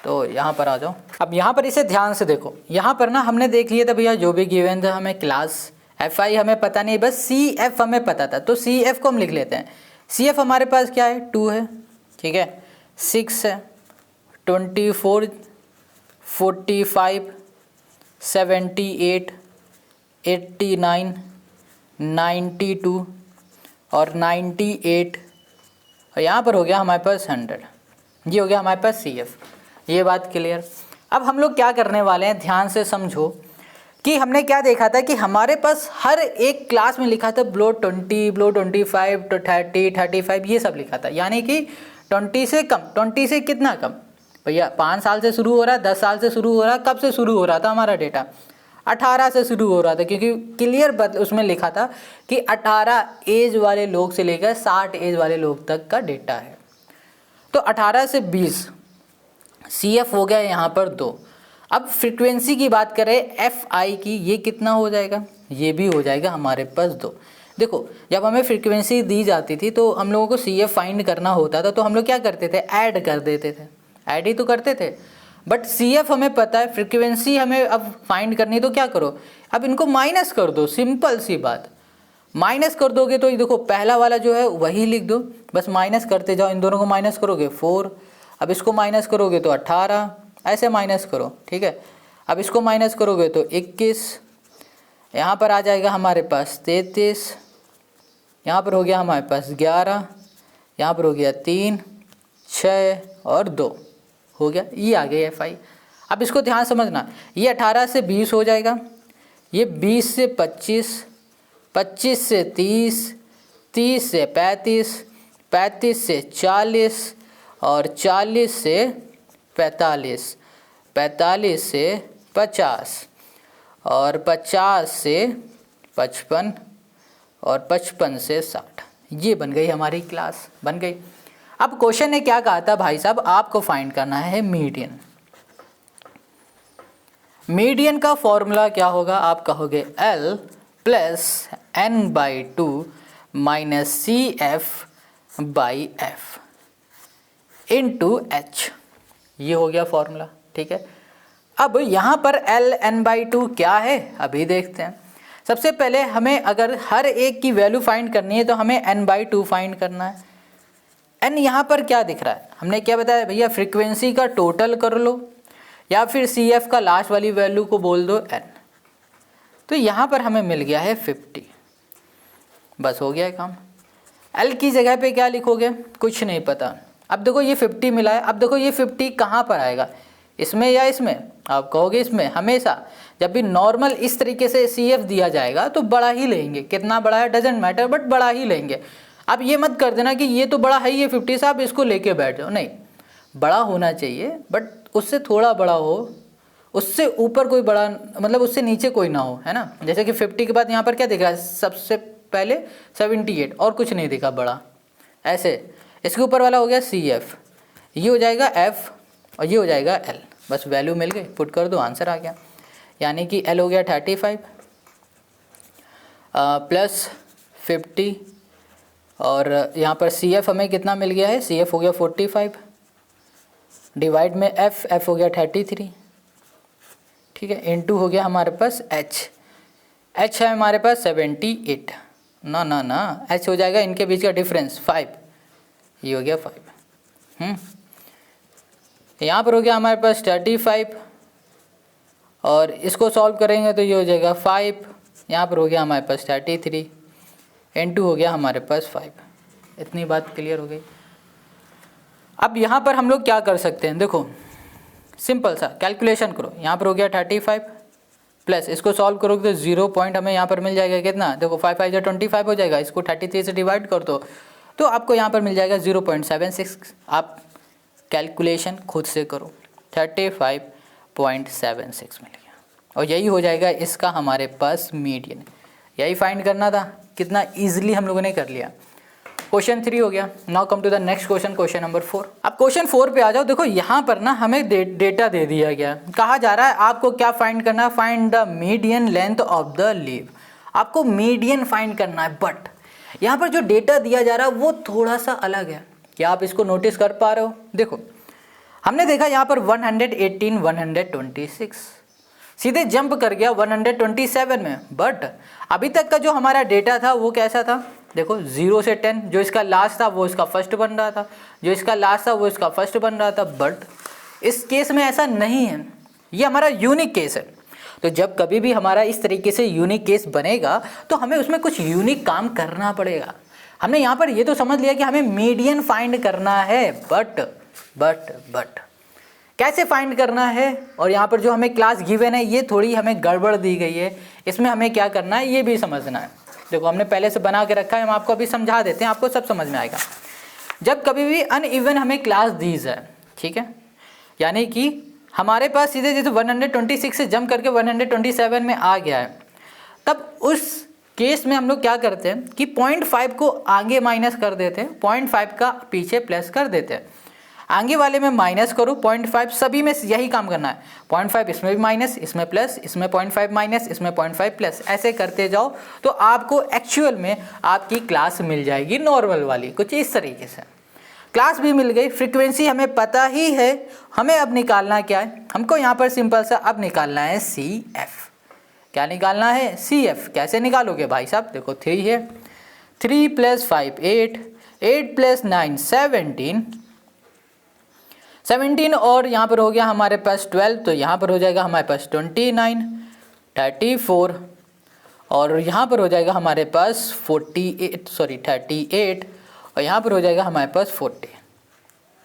तो यहाँ पर आ जाओ। अब यहाँ पर इसे ध्यान से देखो, यहाँ पर ना हमने देख लिया था भैया जो भी गिवन था हमें क्लास, FI हमें पता नहीं, बस CF हमें पता था। तो CF को हम लिख लेते हैं। CF हमारे पास क्या है, 2 है, ठीक है, 6 है, 24, 45, 78, 89, 92 और 98 और यहाँ पर हो गया हमारे पास 100, ये हो गया हमारे पास CF। ये बात क्लियर। अब हम लोग क्या करने वाले हैं, ध्यान से समझो कि हमने क्या देखा था कि हमारे पास हर एक क्लास में लिखा था ब्लो 20, ब्लो 25 तो 30, 35 ये सब लिखा था, यानी कि 20 से कम, 20 से कितना कम भैया, 5 साल से शुरू हो रहा है, 10 साल से शुरू हो रहा है, कब से शुरू हो रहा था हमारा डेटा, 18 से शुरू हो रहा था, क्योंकि क्लियर उसमें लिखा था कि 18 एज वाले लोग से लेकर 60 एज वाले लोग तक का डेटा है। तो 18 से 20 CF हो गया यहाँ पर 2। अब फ्रीक्वेंसी की बात करें FI की, ये कितना हो जाएगा, ये भी हो जाएगा हमारे पास 2। देखो जब हमें फ्रीक्वेंसी दी जाती थी तो हम लोगों को CF फाइंड करना होता था, तो हम लोग क्या करते थे, ऐड कर देते थे, ऐड ही तो करते थे। बट CF हमें पता है, फ्रीक्वेंसी हमें अब फाइंड करनी, तो क्या करो, अब इनको माइनस कर दो, सिंपल सी बात। माइनस कर दोगे तो ये देखो पहला वाला जो है वही लिख दो, बस माइनस करते जाओ, इन दोनों को माइनस करोगे 4, अब इसको माइनस करोगे तो 18, ऐसे माइनस करो, ठीक है। अब इसको माइनस करोगे तो 21, यहाँ पर आ जाएगा हमारे पास 33, यहाँ पर हो गया हमारे पास 11, यहाँ पर हो गया 3, 6 और 2 हो गया, ये आ गया FI। अब इसको ध्यान समझना, ये 18 से 20 हो जाएगा, ये 20 से 25, 25 से 30, 30 से 35, 35 से 40 और 40 से 45, 45 से 50 और 50 से 55 और 55 से 60। ये बन गई हमारी क्लास, बन गई। अब क्वेश्चन ने क्या कहा था भाई साहब, आपको फाइंड करना है मीडियन। मीडियन का फॉर्मूला क्या होगा, आप कहोगे L plus N/2 minus CF/F into H, ये हो गया फॉर्मूला, ठीक है। अब यहाँ पर LN/2 क्या है, अभी देखते हैं। सबसे पहले हमें अगर हर एक की वैल्यू फाइंड करनी है तो हमें N/2 फाइंड करना है। N यहाँ पर क्या दिख रहा है, हमने क्या बताया भैया, फ्रीक्वेंसी का टोटल कर लो या फिर CF का लास्ट वाली वैल्यू को बोल दो N। तो यहाँ पर हमें मिल गया है 50, बस हो गया है काम। L की जगह पे क्या लिखोगे, कुछ नहीं पता। अब देखो ये 50 मिला है, अब देखो ये 50 कहाँ पर आएगा, इसमें या इसमें, आप कहोगे इसमें। हमेशा जब भी नॉर्मल इस तरीके से CF दिया जाएगा तो बड़ा ही लेंगे, कितना बड़ा है डजेंट मैटर, बट बड़ा ही लेंगे। अब ये मत कर देना कि ये तो बड़ा है ये 50 साहब इसको लेके बैठ जाओ, नहीं, बड़ा होना चाहिए बट उससे थोड़ा बड़ा हो, उससे ऊपर कोई बड़ा, मतलब उससे नीचे कोई ना हो, है ना। जैसे कि 50 के बाद यहाँ पर क्या दिख रहा है, सबसे पहले 78 और कुछ नहीं दिखा बड़ा, ऐसे। इसके ऊपर वाला हो गया CF, ये हो जाएगा F और ये हो जाएगा L, बस वैल्यू मिल गई, पुट कर दो, आंसर आ गया। यानी कि L हो गया 35 प्लस 50 और यहाँ पर CF हमें कितना मिल गया है, CF हो गया 45 डिवाइड में F हो गया 33, ठीक है, इनटू हो गया हमारे पास H है हमारे पास 78, ना H हो जाएगा इनके बीच का डिफरेंस 5, ये हो गया 5। यहाँ पर हो गया हमारे पास 35 और इसको सॉल्व करेंगे तो ये हो जाएगा 5, यहाँ पर हो गया हमारे पास 33 इनटू हो गया हमारे पास 5। इतनी बात क्लियर हो गई। अब यहाँ पर हम लोग क्या कर सकते हैं, देखो सिंपल सा कैलकुलेशन करो। यहाँ पर हो गया 35 प्लस इसको सॉल्व करोगे तो 0 पॉइंट हमें यहाँ पर मिल जाएगा कितना, देखो 5 5 25 हो जाएगा, इसको 33 से डिवाइड कर दो तो आपको यहाँ पर मिल जाएगा 0.76। आप कैलकुलेशन खुद से करो, 35.76 मिल गया और यही हो जाएगा इसका हमारे पास मीडियन। यही फाइंड करना था, कितना ईजिली हम लोगों ने कर लिया। क्वेश्चन 3 हो गया। Now come to the next question, question number 4। अब क्वेश्चन 4 पे आ जाओ। देखो यहाँ पर ना हमें डेटा दे दिया गया, कहा जा रहा है आपको क्या फाइंड करना है, find the median length of the leave. आपको मीडियन फाइंड करना है, बट यहाँ पर जो डेटा दिया जा रहा है वो थोड़ा सा अलग है। क्या आप इसको नोटिस कर पा रहे हो? देखो हमने देखा यहाँ पर 118 126 सीधे जंप कर गया 127 में, बट अभी तक का जो हमारा डेटा था वो कैसा था, देखो 0 से 10, जो इसका लास्ट था वो इसका फर्स्ट बन रहा था, जो इसका लास्ट था वो इसका फर्स्ट बन रहा था। बट इस केस में ऐसा नहीं है, ये हमारा यूनिक केस है। तो जब कभी भी हमारा इस तरीके से यूनिक केस बनेगा तो हमें उसमें कुछ यूनिक काम करना पड़ेगा। हमने यहाँ पर ये तो समझ लिया कि हमें मीडियन फाइंड करना है, बट कैसे फाइंड करना है, और यहाँ पर जो हमें क्लास गिवन है ये थोड़ी हमें गड़बड़ दी गई है, इसमें हमें क्या करना है ये भी समझना है। देखो हमने पहले से बना के रखा है, हम आपको अभी समझा देते हैं, आपको सब समझ में आएगा। जब कभी भी अनइवन हमें क्लास दी जाए, ठीक है, यानी कि हमारे पास सीधे जैसे 126 से जंप करके 127 में आ गया है, तब उस केस में हम लोग क्या करते हैं कि 0.5 को आगे माइनस कर देते हैं, 0.5 का पीछे प्लस कर देते हैं। आगे वाले में माइनस करो 0.5, सभी में यही काम करना है। 0.5 इसमें भी माइनस, इसमें प्लस, इसमें 0.5 माइनस, इसमें 0.5 प्लस, ऐसे करते जाओ तो आपको एक्चुअल में आपकी क्लास मिल जाएगी नॉर्मल वाली, कुछ इस तरीके से। क्लास भी मिल गई, फ्रीक्वेंसी हमें पता ही है, हमें अब निकालना क्या है, हमको यहाँ पर सिंपल सा अब निकालना है CF। क्या निकालना है? CF। कैसे निकालोगे भाई साहब? देखो 3 है, 3 + 5 8, 8 + 9 17 और यहाँ पर हो गया हमारे पास 12, तो यहाँ पर हो जाएगा हमारे पास 29, 34 और यहाँ पर हो जाएगा हमारे पास 38 और यहाँ पर हो जाएगा हमारे पास 40।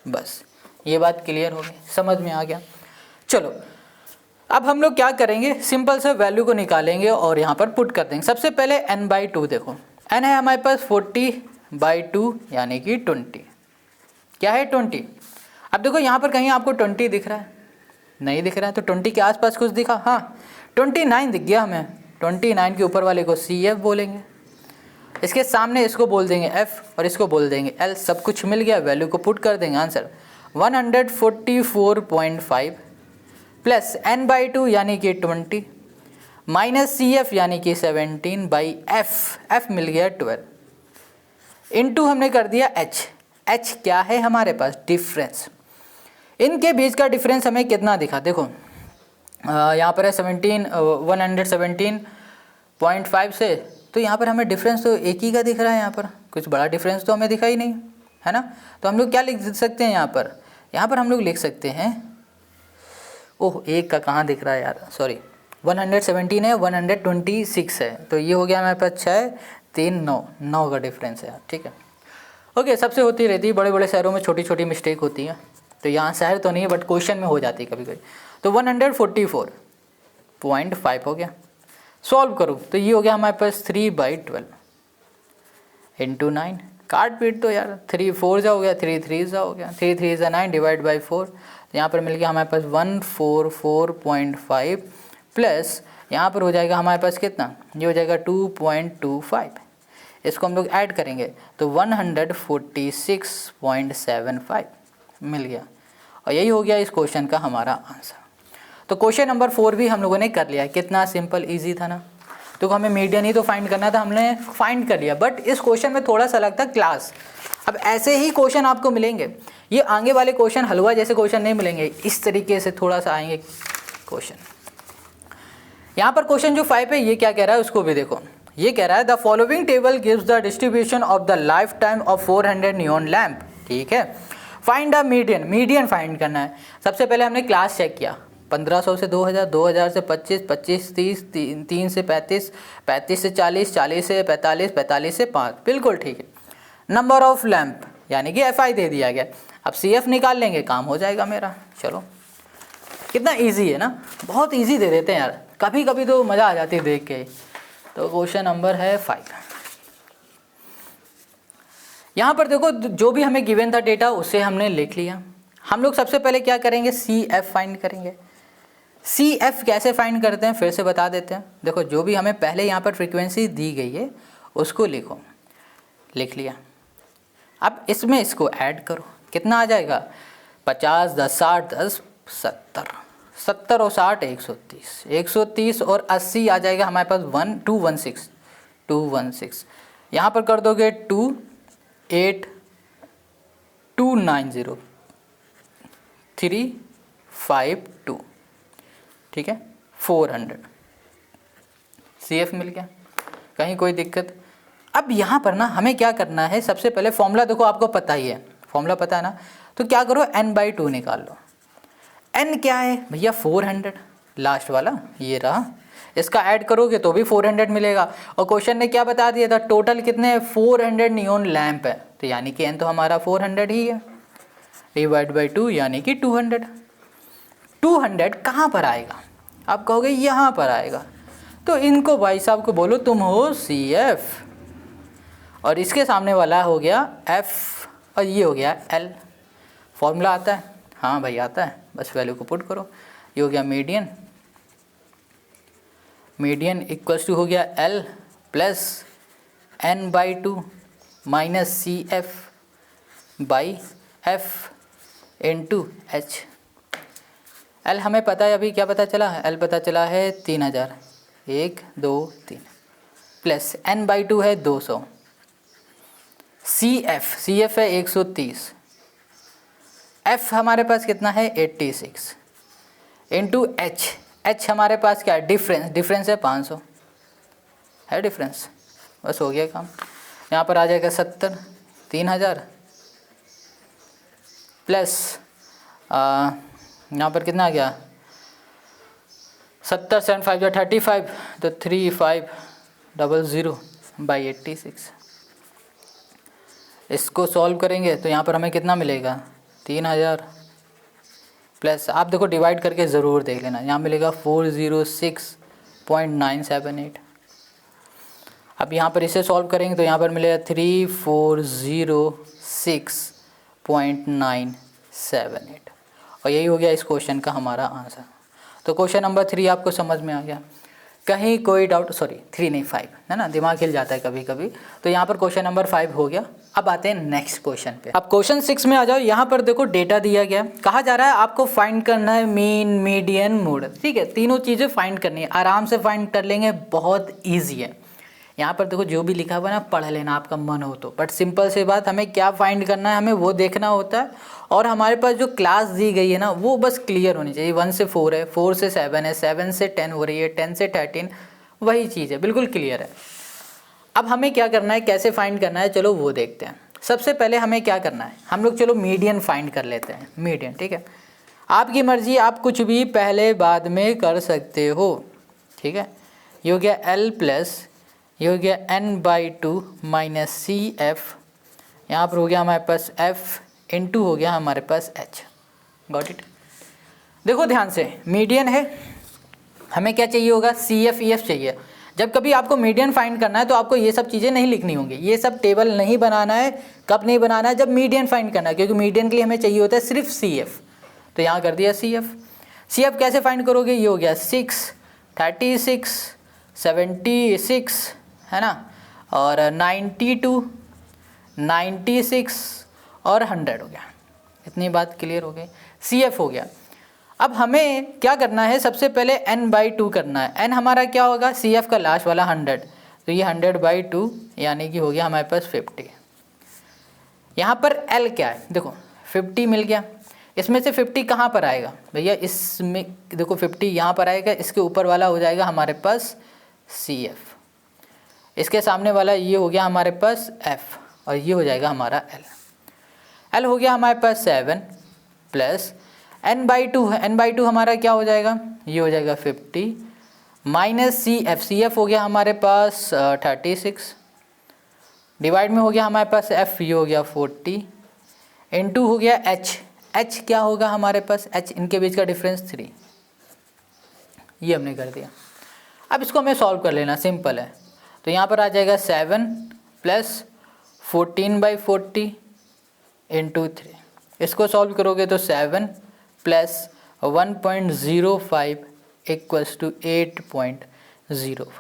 बस ये बात क्लियर हो गई, समझ में आ गया। चलो अब हम लोग क्या करेंगे, सिंपल से वैल्यू को निकालेंगे और यहाँ पर पुट कर देंगे। सबसे पहले n/2, देखो n है हमारे पास 40/2 यानी कि 20। क्या है? 20। अब देखो यहाँ पर कहीं आपको 20 दिख रहा है? नहीं दिख रहा है, तो 20 के आसपास कुछ दिखा? हाँ 29 दिख गया हमें। 29 के ऊपर वाले को CF बोलेंगे, इसके सामने इसको बोल देंगे F और इसको बोल देंगे L। सब कुछ मिल गया, वैल्यू को पुट कर देंगे। आंसर 144.5 प्लस n/2 यानी कि 20 माइनस CF यानी कि 17/F, F मिल गया 12 इंटू हमने कर दिया H। H क्या है हमारे पास? डिफरेंस। इनके बीच का डिफरेंस हमें कितना दिखा? देखो यहाँ पर है 117.5 से, तो यहाँ पर हमें डिफरेंस तो एक ही का दिख रहा है, यहाँ पर कुछ बड़ा डिफरेंस तो हमें दिखा ही नहीं है ना। तो हम लोग क्या लिख सकते हैं यहाँ पर हम लोग लिख सकते हैं, ओह एक का कहाँ दिख रहा है यार, सॉरी 117 है, 126 है, तो ये हो गया हमारे पास 6 3 9 का डिफरेंस है यार, ठीक है। ओके, सबसे होती रहती है, बड़े बड़े शहरों में छोटी छोटी मिस्टेक होती है, तो यहाँ शहर तो नहीं है बट क्वेश्चन में हो जाती है कभी कभी। तो 144.5 हो गया। सॉल्व करो तो ये हो गया हमारे पास 3/12 इंटू 9। काट पीट तो यार, 3 4 जा हो गया, 3 3 जा हो गया, 3 3 जा 9 डिवाइड बाई 4। तो यहाँ पर मिल गया हमारे पास 144.5 प्लस यहाँ पर हो जाएगा हमारे पास कितना, ये हो जाएगा 2.25। इसको हम लोग ऐड करेंगे तो 146.75 मिल गया, और यही हो गया इस क्वेश्चन का हमारा आंसर। तो क्वेश्चन नंबर 4 भी हम लोगों ने कर लिया। कितना सिंपल इजी था ना। तो हमें मीडियन ही तो फाइंड करना था, हमने फाइंड कर लिया, बट इस क्वेश्चन में थोड़ा सा अलग था, क्लास। अब ऐसे ही क्वेश्चन आपको मिलेंगे, ये आगे वाले क्वेश्चन हलवा जैसे क्वेश्चन नहीं मिलेंगे, इस तरीके से थोड़ा सा आएंगे क्वेश्चन। यहाँ पर क्वेश्चन जो 5 है ये क्या कह रहा है उसको भी देखो। ये कह रहा है the following table gives the distribution of the life time of 400 neon lamp, ठीक है। Find the median, median find करना है। सबसे पहले हमने क्लास चेक किया, 1500 से 2000, 2000 से 25, 25 30, 3 से 35, 35 से 40, 40 से 45, 45 से 5, बिल्कुल ठीक है। नंबर ऑफ लैम्प यानी कि FI दे दिया गया। अब CF निकाल लेंगे, काम हो जाएगा मेरा। चलो कितना इजी है ना, बहुत इजी दे देते हैं यार, कभी कभी तो मज़ा आ जाती है देख के। तो क्वेश्चन नंबर है 5। यहाँ पर देखो जो भी हमें गिवन था डेटा उसे हमने लिख लिया। हम लोग सबसे पहले क्या करेंगे, CF फाइंड करेंगे। CF कैसे फाइंड करते हैं फिर से बता देते हैं। देखो जो भी हमें पहले यहाँ पर फ्रीक्वेंसी दी गई है उसको लिखो, लिख लिया। अब इसमें इसको ऐड करो, कितना आ जाएगा, 50 10 60 10 70, 70 और 60 130, 130 और 80 आ जाएगा हमारे पास 216। यहाँ पर कर दोगे 28290 352, ठीक है, 400। CF मिल गया, कहीं कोई दिक्कत। अब यहाँ पर ना हमें क्या करना है, सबसे पहले फॉर्मूला देखो आपको पता ही है, फॉर्मूला पता है ना, तो क्या करो n/2 निकाल लो। n क्या है भैया, 400, लास्ट वाला ये रहा। इसका ऐड करोगे तो भी 400 मिलेगा। और क्वेश्चन ने क्या बता दिया था, टोटल कितने 400 नियॉन लैंप है, तो यानी कि n तो हमारा 400 ही है, डिवाइड बाई 2 यानी कि 200। 200 कहाँ पर आएगा, आप कहोगे यहाँ पर आएगा, तो इनको भाई साहब को बोलो तुम हो CF, और इसके सामने वाला हो गया F और ये हो गया L। फॉर्मूला आता है, हाँ भाई आता है, बस वैल्यू को पुट करो। ये हो गया मीडियन, मीडियन इक्वल्स टू हो गया L plus n/2 minus CF by F into H। L हमें पता है, अभी क्या पता चला है, L पता चला है 3000, 1 2 3, प्लस n/2 है 200, CF है 130, F हमारे पास कितना है 86, इंटू H हमारे पास क्या है, डिफरेंस है 500 है डिफरेंस, बस हो गया काम। यहाँ पर आ जाएगा 70, 3000 प्लस यहाँ पर कितना आ गया 70 7 5 या 35, तो 3500 बाई 86। इसको सॉल्व करेंगे तो यहाँ पर हमें कितना मिलेगा 3000 प्लस, आप देखो डिवाइड करके ज़रूर देख लेना, यहाँ मिलेगा 406.978। अब यहाँ पर इसे सॉल्व करेंगे तो यहाँ पर मिलेगा 3406.978, और यही हो गया इस क्वेश्चन का हमारा आंसर। तो क्वेश्चन नंबर 3 आपको समझ में आ गया, कहीं कोई डाउट, सॉरी 3 नहीं 5 है ना, दिमाग हिल जाता है कभी कभी। तो यहाँ पर क्वेश्चन नंबर 5 हो गया। अब आते हैं नेक्स्ट क्वेश्चन पे। अब क्वेश्चन 6 में आ जाओ। यहाँ पर देखो डेटा दिया गया, कहा जा रहा है आपको फाइंड करना है मीन मीडियन मोड, ठीक है, तीनों चीज़ें फाइंड करनी है, आराम से फाइंड कर लेंगे, बहुत ईजी है। यहाँ पर देखो जो भी लिखा हुआ है ना पढ़ लेना आपका मन हो तो, बट सिंपल सी बात, हमें क्या फाइंड करना है हमें वो देखना होता है, और हमारे पास जो क्लास दी गई है ना वो बस क्लियर होनी चाहिए। 1 से 4 है, 4 से 7 है, 7 से 10 हो रही है, 10 से 13, वही चीज़ है, बिल्कुल क्लियर है। अब हमें क्या करना है, कैसे फाइंड करना है, चलो वो देखते हैं। सबसे पहले हमें क्या करना है, हम लोग चलो मीडियन फाइंड कर लेते हैं, मीडियन, ठीक है, आपकी मर्जी, आप कुछ भी पहले बाद में कर सकते हो, ठीक है। ये हो गया L प्लस, ये हो गया n/2 माइनस CF, यहाँ पर हो गया हमारे पास F इंटू हो गया हमारे पास H। Got it. देखो ध्यान से, मीडियन है, हमें क्या चाहिए होगा, CF EF चाहिए। जब कभी आपको मीडियन फाइंड करना है तो आपको ये सब चीज़ें नहीं लिखनी होंगी, ये सब टेबल नहीं बनाना है। कब नहीं बनाना है, जब मीडियन फाइंड करना है, क्योंकि मीडियन के लिए हमें चाहिए होता है सिर्फ CF। तो यहाँ कर दिया CF कैसे फाइंड करोगे, ये हो गया 6, 36, 76 है ना, और 92, 96 और 100 हो गया। इतनी बात क्लियर हो गई, CF हो गया। अब हमें क्या करना है, सबसे पहले n/2 करना है। n हमारा क्या होगा, CF का लास्ट वाला 100, तो ये 100/2 यानी कि हो गया हमारे पास 50। यहाँ पर L क्या है, देखो 50 मिल गया। इसमें से 50 कहाँ पर आएगा भैया, इसमें देखो 50 यहाँ पर आएगा, इसके ऊपर वाला हो जाएगा हमारे पास CF, इसके सामने वाला ये हो गया हमारे पास F, और ये हो जाएगा हमारा L हो गया हमारे पास 7 प्लस n/2 है, n/2 हमारा क्या हो जाएगा, ये हो जाएगा 50 माइनस CF हो गया हमारे पास 36, डिवाइड में हो गया हमारे पास F, ये हो गया 40, इंटू हो गया H क्या होगा हमारे पास, H इनके बीच का डिफरेंस 3, ये हमने कर दिया। अब इसको हमें सॉल्व कर लेना, सिंपल है। तो यहाँ पर आ जाएगा 7 प्लस 14/40 इंटू 3, इसको सॉल्व करोगे तो 7 प्लस 1.05 इक्वल्स टू 8.05।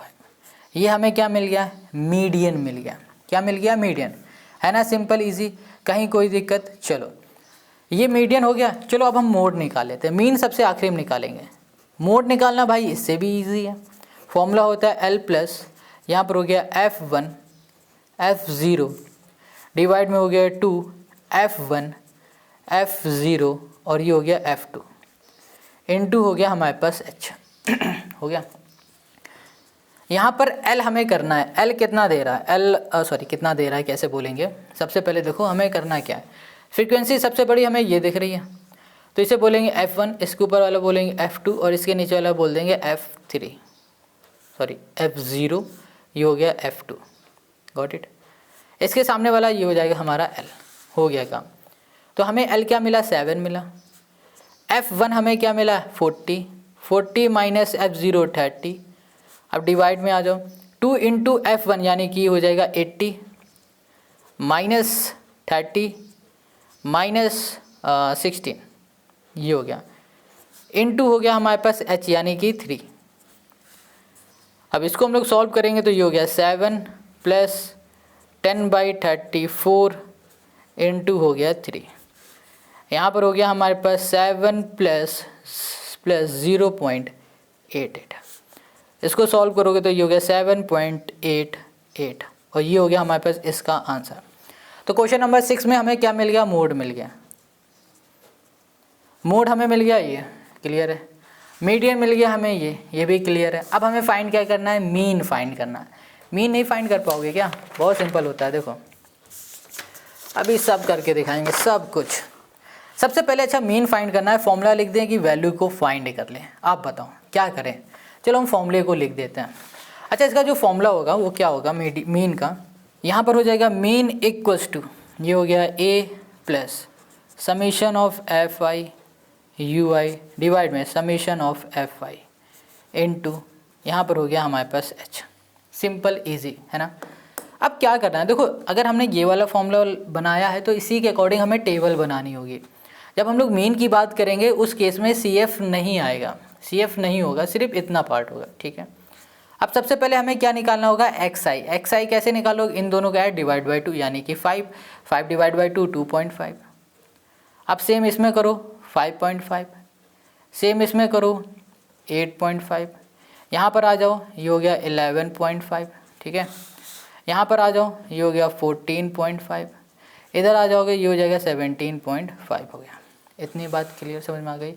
ये हमें क्या मिल गया, मीडियन मिल गया। क्या मिल गया, मीडियन, है ना, सिंपल इजी, कहीं कोई दिक्कत। चलो ये मीडियन हो गया। चलो अब हम मोड निकाल लेते हैं, मीन सबसे आखिरी में निकालेंगे। मोड निकालना भाई इससे भी इजी है, फॉर्मूला होता है L प्लस, यहाँ पर हो गया F1 F0 डिवाइड में हो गया 2 F1 F0 और ये हो गया F2 इंटू हो गया हमारे पास H हो गया। यहाँ पर L हमें करना है, L कितना दे रहा है, कितना दे रहा है कैसे बोलेंगे। सबसे पहले देखो हमें करना क्या है, फ्रीक्वेंसी सबसे बड़ी हमें ये दिख रही है, तो इसे बोलेंगे F1, इसके ऊपर वाला बोलेंगे F2 और इसके नीचे वाला बोल देंगे F3। सॉरी F0, ये हो गया F2, गॉट इट। इसके सामने वाला ये हो जाएगा हमारा L, हो गया काम। तो हमें L क्या मिला, 7 मिला। F1 हमें क्या मिला, 40, 40 माइनस F0 30। अब डिवाइड में आ जाओ, 2 इंटू F1 यानी कि हो जाएगा 80 माइनस 30 माइनस 16, ये हो गया, इनटू हो गया हमारे पास H यानी कि 3। अब इसको हम लोग सॉल्व करेंगे तो ये हो गया 7 प्लस 10/34 इंटू हो गया 3। यहाँ पर हो गया हमारे पास 7 प्लस 0.88। इसको सॉल्व करोगे तो ये हो गया 7.88 और ये हो गया हमारे पास इसका आंसर। तो क्वेश्चन नंबर 6 में हमें क्या मिल गया, मोड मिल गया। मोड हमें मिल गया, ये क्लियर है। मीडियन मिल गया हमें, ये भी क्लियर है। अब हमें फाइंड क्या करना है, मीन फाइंड करना है। मीन नहीं फाइंड कर पाओगे क्या, बहुत सिंपल होता है। देखो अभी सब करके दिखाएंगे सब कुछ। सबसे पहले अच्छा मीन फाइंड करना है, फॉर्मूला लिख दें कि वैल्यू को फाइंड कर लें। आप बताओ क्या करें। चलो हम फॉर्मूले को लिख देते हैं। अच्छा इसका जो फॉर्मूला होगा वो क्या होगा, मीन का यहाँ पर हो जाएगा मीन इक्वल्स टू, ये हो गया A plus summation of FI UI divide में समीशन ऑफ FI इनटू यहाँ पर हो गया हमारे पास H। सिंपल इजी है ना। अब क्या करना है, देखो अगर हमने ये वाला फॉर्मूला बनाया है तो इसी के अकॉर्डिंग हमें टेबल बनानी होगी। जब हम लोग मीन की बात करेंगे उस केस में CF नहीं आएगा, CF नहीं होगा, सिर्फ इतना पार्ट होगा, ठीक है। अब सबसे पहले हमें क्या निकालना होगा, XI कैसे निकालोगे, इन दोनों का डिवाइड बाई 2 यानी कि 5 डिवाइड बाई 2 2.5। अब सेम इसमें करो 5.5, सेम इसमें करो 8.5, यहाँ पर आ जाओ ये हो गया 11.5, ठीक है। यहाँ पर आ जाओ ये हो गया 14.5, इधर आ जाओगे ये हो जाएगा 17.5 हो गया। इतनी बात क्लियर समझ में आ गई।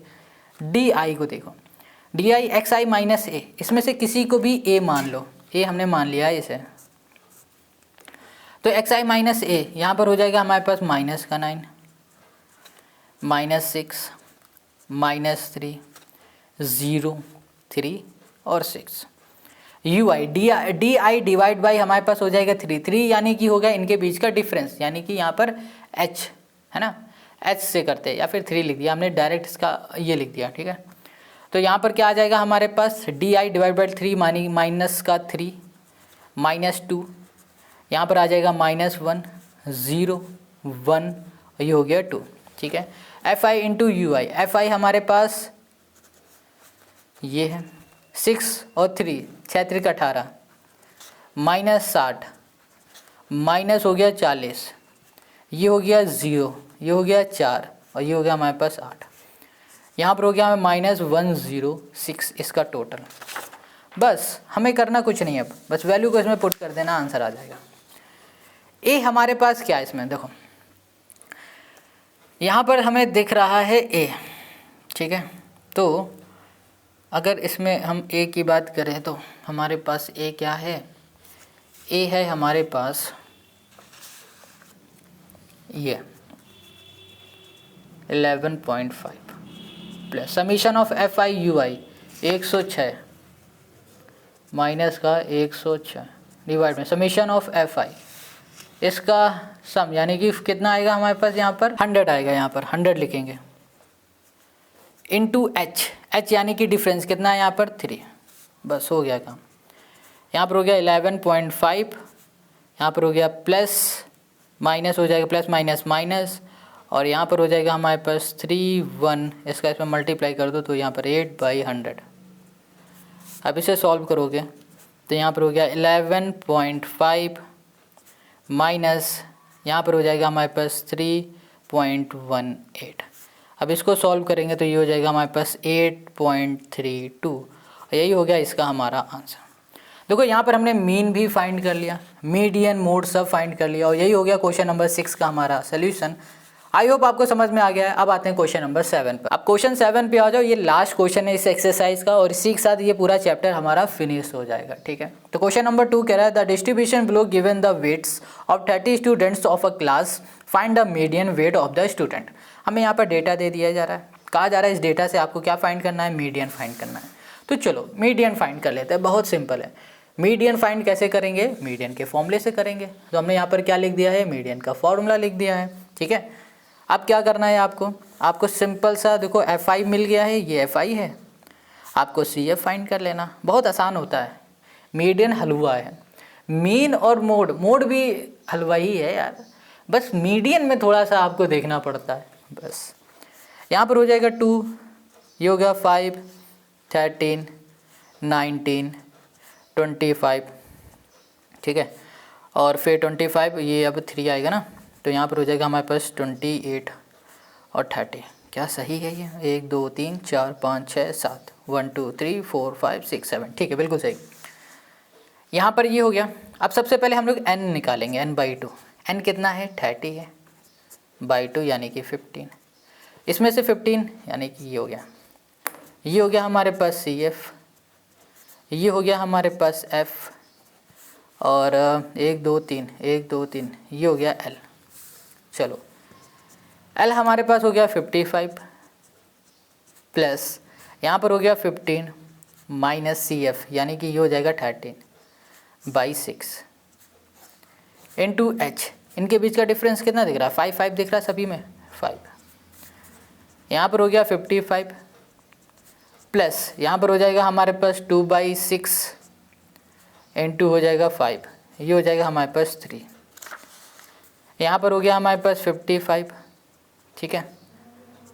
DI को देखो, DI XI माइनस A, इसमें से किसी को भी A मान लो, A हमने मान लिया है इसे, तो XI माइनस A यहाँ पर हो जाएगा हमारे पास माइनस का 9 माइनस 6 माइनस 3 0 3 और 6। UI DI डिवाइड बाई हमारे पास हो जाएगा 3 यानी कि हो गया इनके बीच का डिफरेंस, यानी कि यहाँ पर H है ना, H से करते हैं या फिर 3 लिख दिया हमने, डायरेक्ट इसका ये लिख दिया, ठीक है। तो यहाँ पर क्या आ जाएगा हमारे पास, DI डिवाइड बाई 3 मानी माइनस का 3 माइनस 2, यहाँ पर आ जाएगा माइनस 1 0 1 ये हो गया 2, ठीक है। FI इंटू UI, FI हमारे पास ये है 6 और 3 6 3 18 माइनस 60 माइनस हो गया 40, ये हो गया 0, ये हो गया 4 और ये हो गया हमारे पास 8। यहाँ पर हो गया हमें माइनस 106 इसका टोटल। बस हमें करना कुछ नहीं है, अब बस वैल्यू को इसमें पुट कर देना, आंसर आ जाएगा। ए हमारे पास क्या है इसमें, देखो यहाँ पर हमें दिख रहा है A, ठीक है। तो अगर इसमें हम A की बात करें तो हमारे पास A क्या है, A है हमारे पास ये 11.5 plus summation of FI UI 106 minus का 106 डिवाइड में समीशन ऑफ FI, इसका सम यानी कि कितना आएगा हमारे पास, यहाँ पर 100 आएगा, यहाँ पर 100 लिखेंगे इनटू H यानी कि डिफरेंस कितना है यहाँ पर 3, बस हो गया काम। यहाँ पर हो गया 11.5, यहाँ पर हो गया प्लस माइनस हो जाएगा प्लस माइनस माइनस, और यहाँ पर हो जाएगा हमारे पास 3 1, इसका इसमें मल्टीप्लाई कर दो तो यहाँ पर 8/100। अब इसे सॉल्व करोगे तो यहाँ पर हो गया 11.5 माइनस यहाँ पर हो जाएगा हमारे पास 3.18। अब इसको सॉल्व करेंगे तो ये हो जाएगा हमारे पास 8.32, यही हो गया इसका हमारा आंसर। देखो यहाँ पर हमने मीन भी फाइंड कर लिया, मीडियन मोड सब फाइंड कर लिया, और यही हो गया क्वेश्चन नंबर 6 का हमारा सोल्यूशन। आई होप आपको समझ में आ गया है। अब आते हैं क्वेश्चन नंबर 7 पर। अब क्वेश्चन 7 पे आ जाओ, ये लास्ट क्वेश्चन है इस एक्सरसाइज का, और इसी के साथ ये पूरा चैप्टर हमारा फिनिश हो जाएगा, ठीक है। तो क्वेश्चन नंबर 2 कह रहा है the distribution below given the weights of 30 students of a class, find the median weight of the student. हमें यहाँ पर डेटा दे दिया जा रहा है, कहा जा रहा है इस डेटा से आपको क्या फाइंड करना है, मीडियन फाइंड करना है। तो चलो मीडियन फाइंड कर लेते हैं, बहुत सिंपल है। मीडियन फाइंड कैसे करेंगे, मीडियन के फॉर्मूले से करेंगे। तो हमने यहाँ पर क्या लिख दिया है, मीडियन का फॉर्मूला लिख दिया है, ठीक है। अब क्या करना है आपको सिंपल सा देखो FI मिल गया है, ये FI है, आपको CF फाइंड कर लेना, बहुत आसान होता है। मीडियन हलवा है, मीन और मोड भी हलवा ही है यार, बस मीडियन में थोड़ा सा आपको देखना पड़ता है बस। यहाँ पर हो जाएगा 2, ये हो गया 5, 13, 19, 25, ठीक है, और फिर 25, ये अब 3 आएगा ना, तो यहाँ पर हो जाएगा हमारे पास 28 और 30। क्या सही है ये, 1 2 3 4 5 6 7, 1 2 3 4 5 6 7, ठीक है बिल्कुल सही। यहाँ पर ये हो गया। अब सबसे पहले हम लोग n निकालेंगे, n/2। n कितना है, 30 है, बाई 2 यानी कि 15। इसमें से 15 यानी कि ये हो गया, ये हो गया हमारे पास CF, ये हो गया हमारे पास F, और 1 2 3 1 2 3 ये हो गया L। चलो L हमारे पास हो गया 55 प्लस यहाँ पर हो गया 15 माइनस CF यानी कि ये हो जाएगा 13/6 इंटू H। इनके बीच का डिफरेंस कितना दिख रहा है, 5 5 दिख रहा है सभी में, 5। यहाँ पर हो गया 55 प्लस यहाँ पर हो जाएगा हमारे पास 2/6 इंटू हो जाएगा 5, ये हो जाएगा हमारे पास 3। यहाँ पर हो गया हमारे पास 55, ठीक है,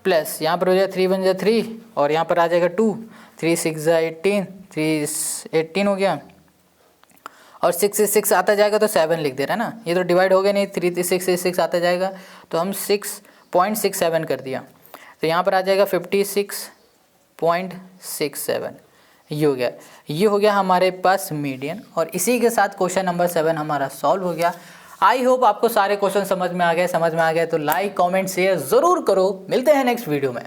प्लस यहाँ पर हो जाएगा 3 × 3 और यहाँ पर आ जाएगा 2, 3 6 18, 3 18 हो गया, और 6 से 6 आता जाएगा तो 7 लिख दे रहा है ना, ये तो डिवाइड हो गया नहीं, 3 6 से 6 आता जाएगा तो हम 6.67 कर दिया, तो यहाँ पर आ जाएगा 56.67, ये हो गया। ये हो गया हमारे पास मीडियन, और इसी के साथ क्वेश्चन नंबर 7 हमारा सॉल्व हो गया। आई होप आपको सारे क्वेश्चन समझ में आ गए तो लाइक कमेंट शेयर ज़रूर करो। मिलते हैं नेक्स्ट वीडियो में।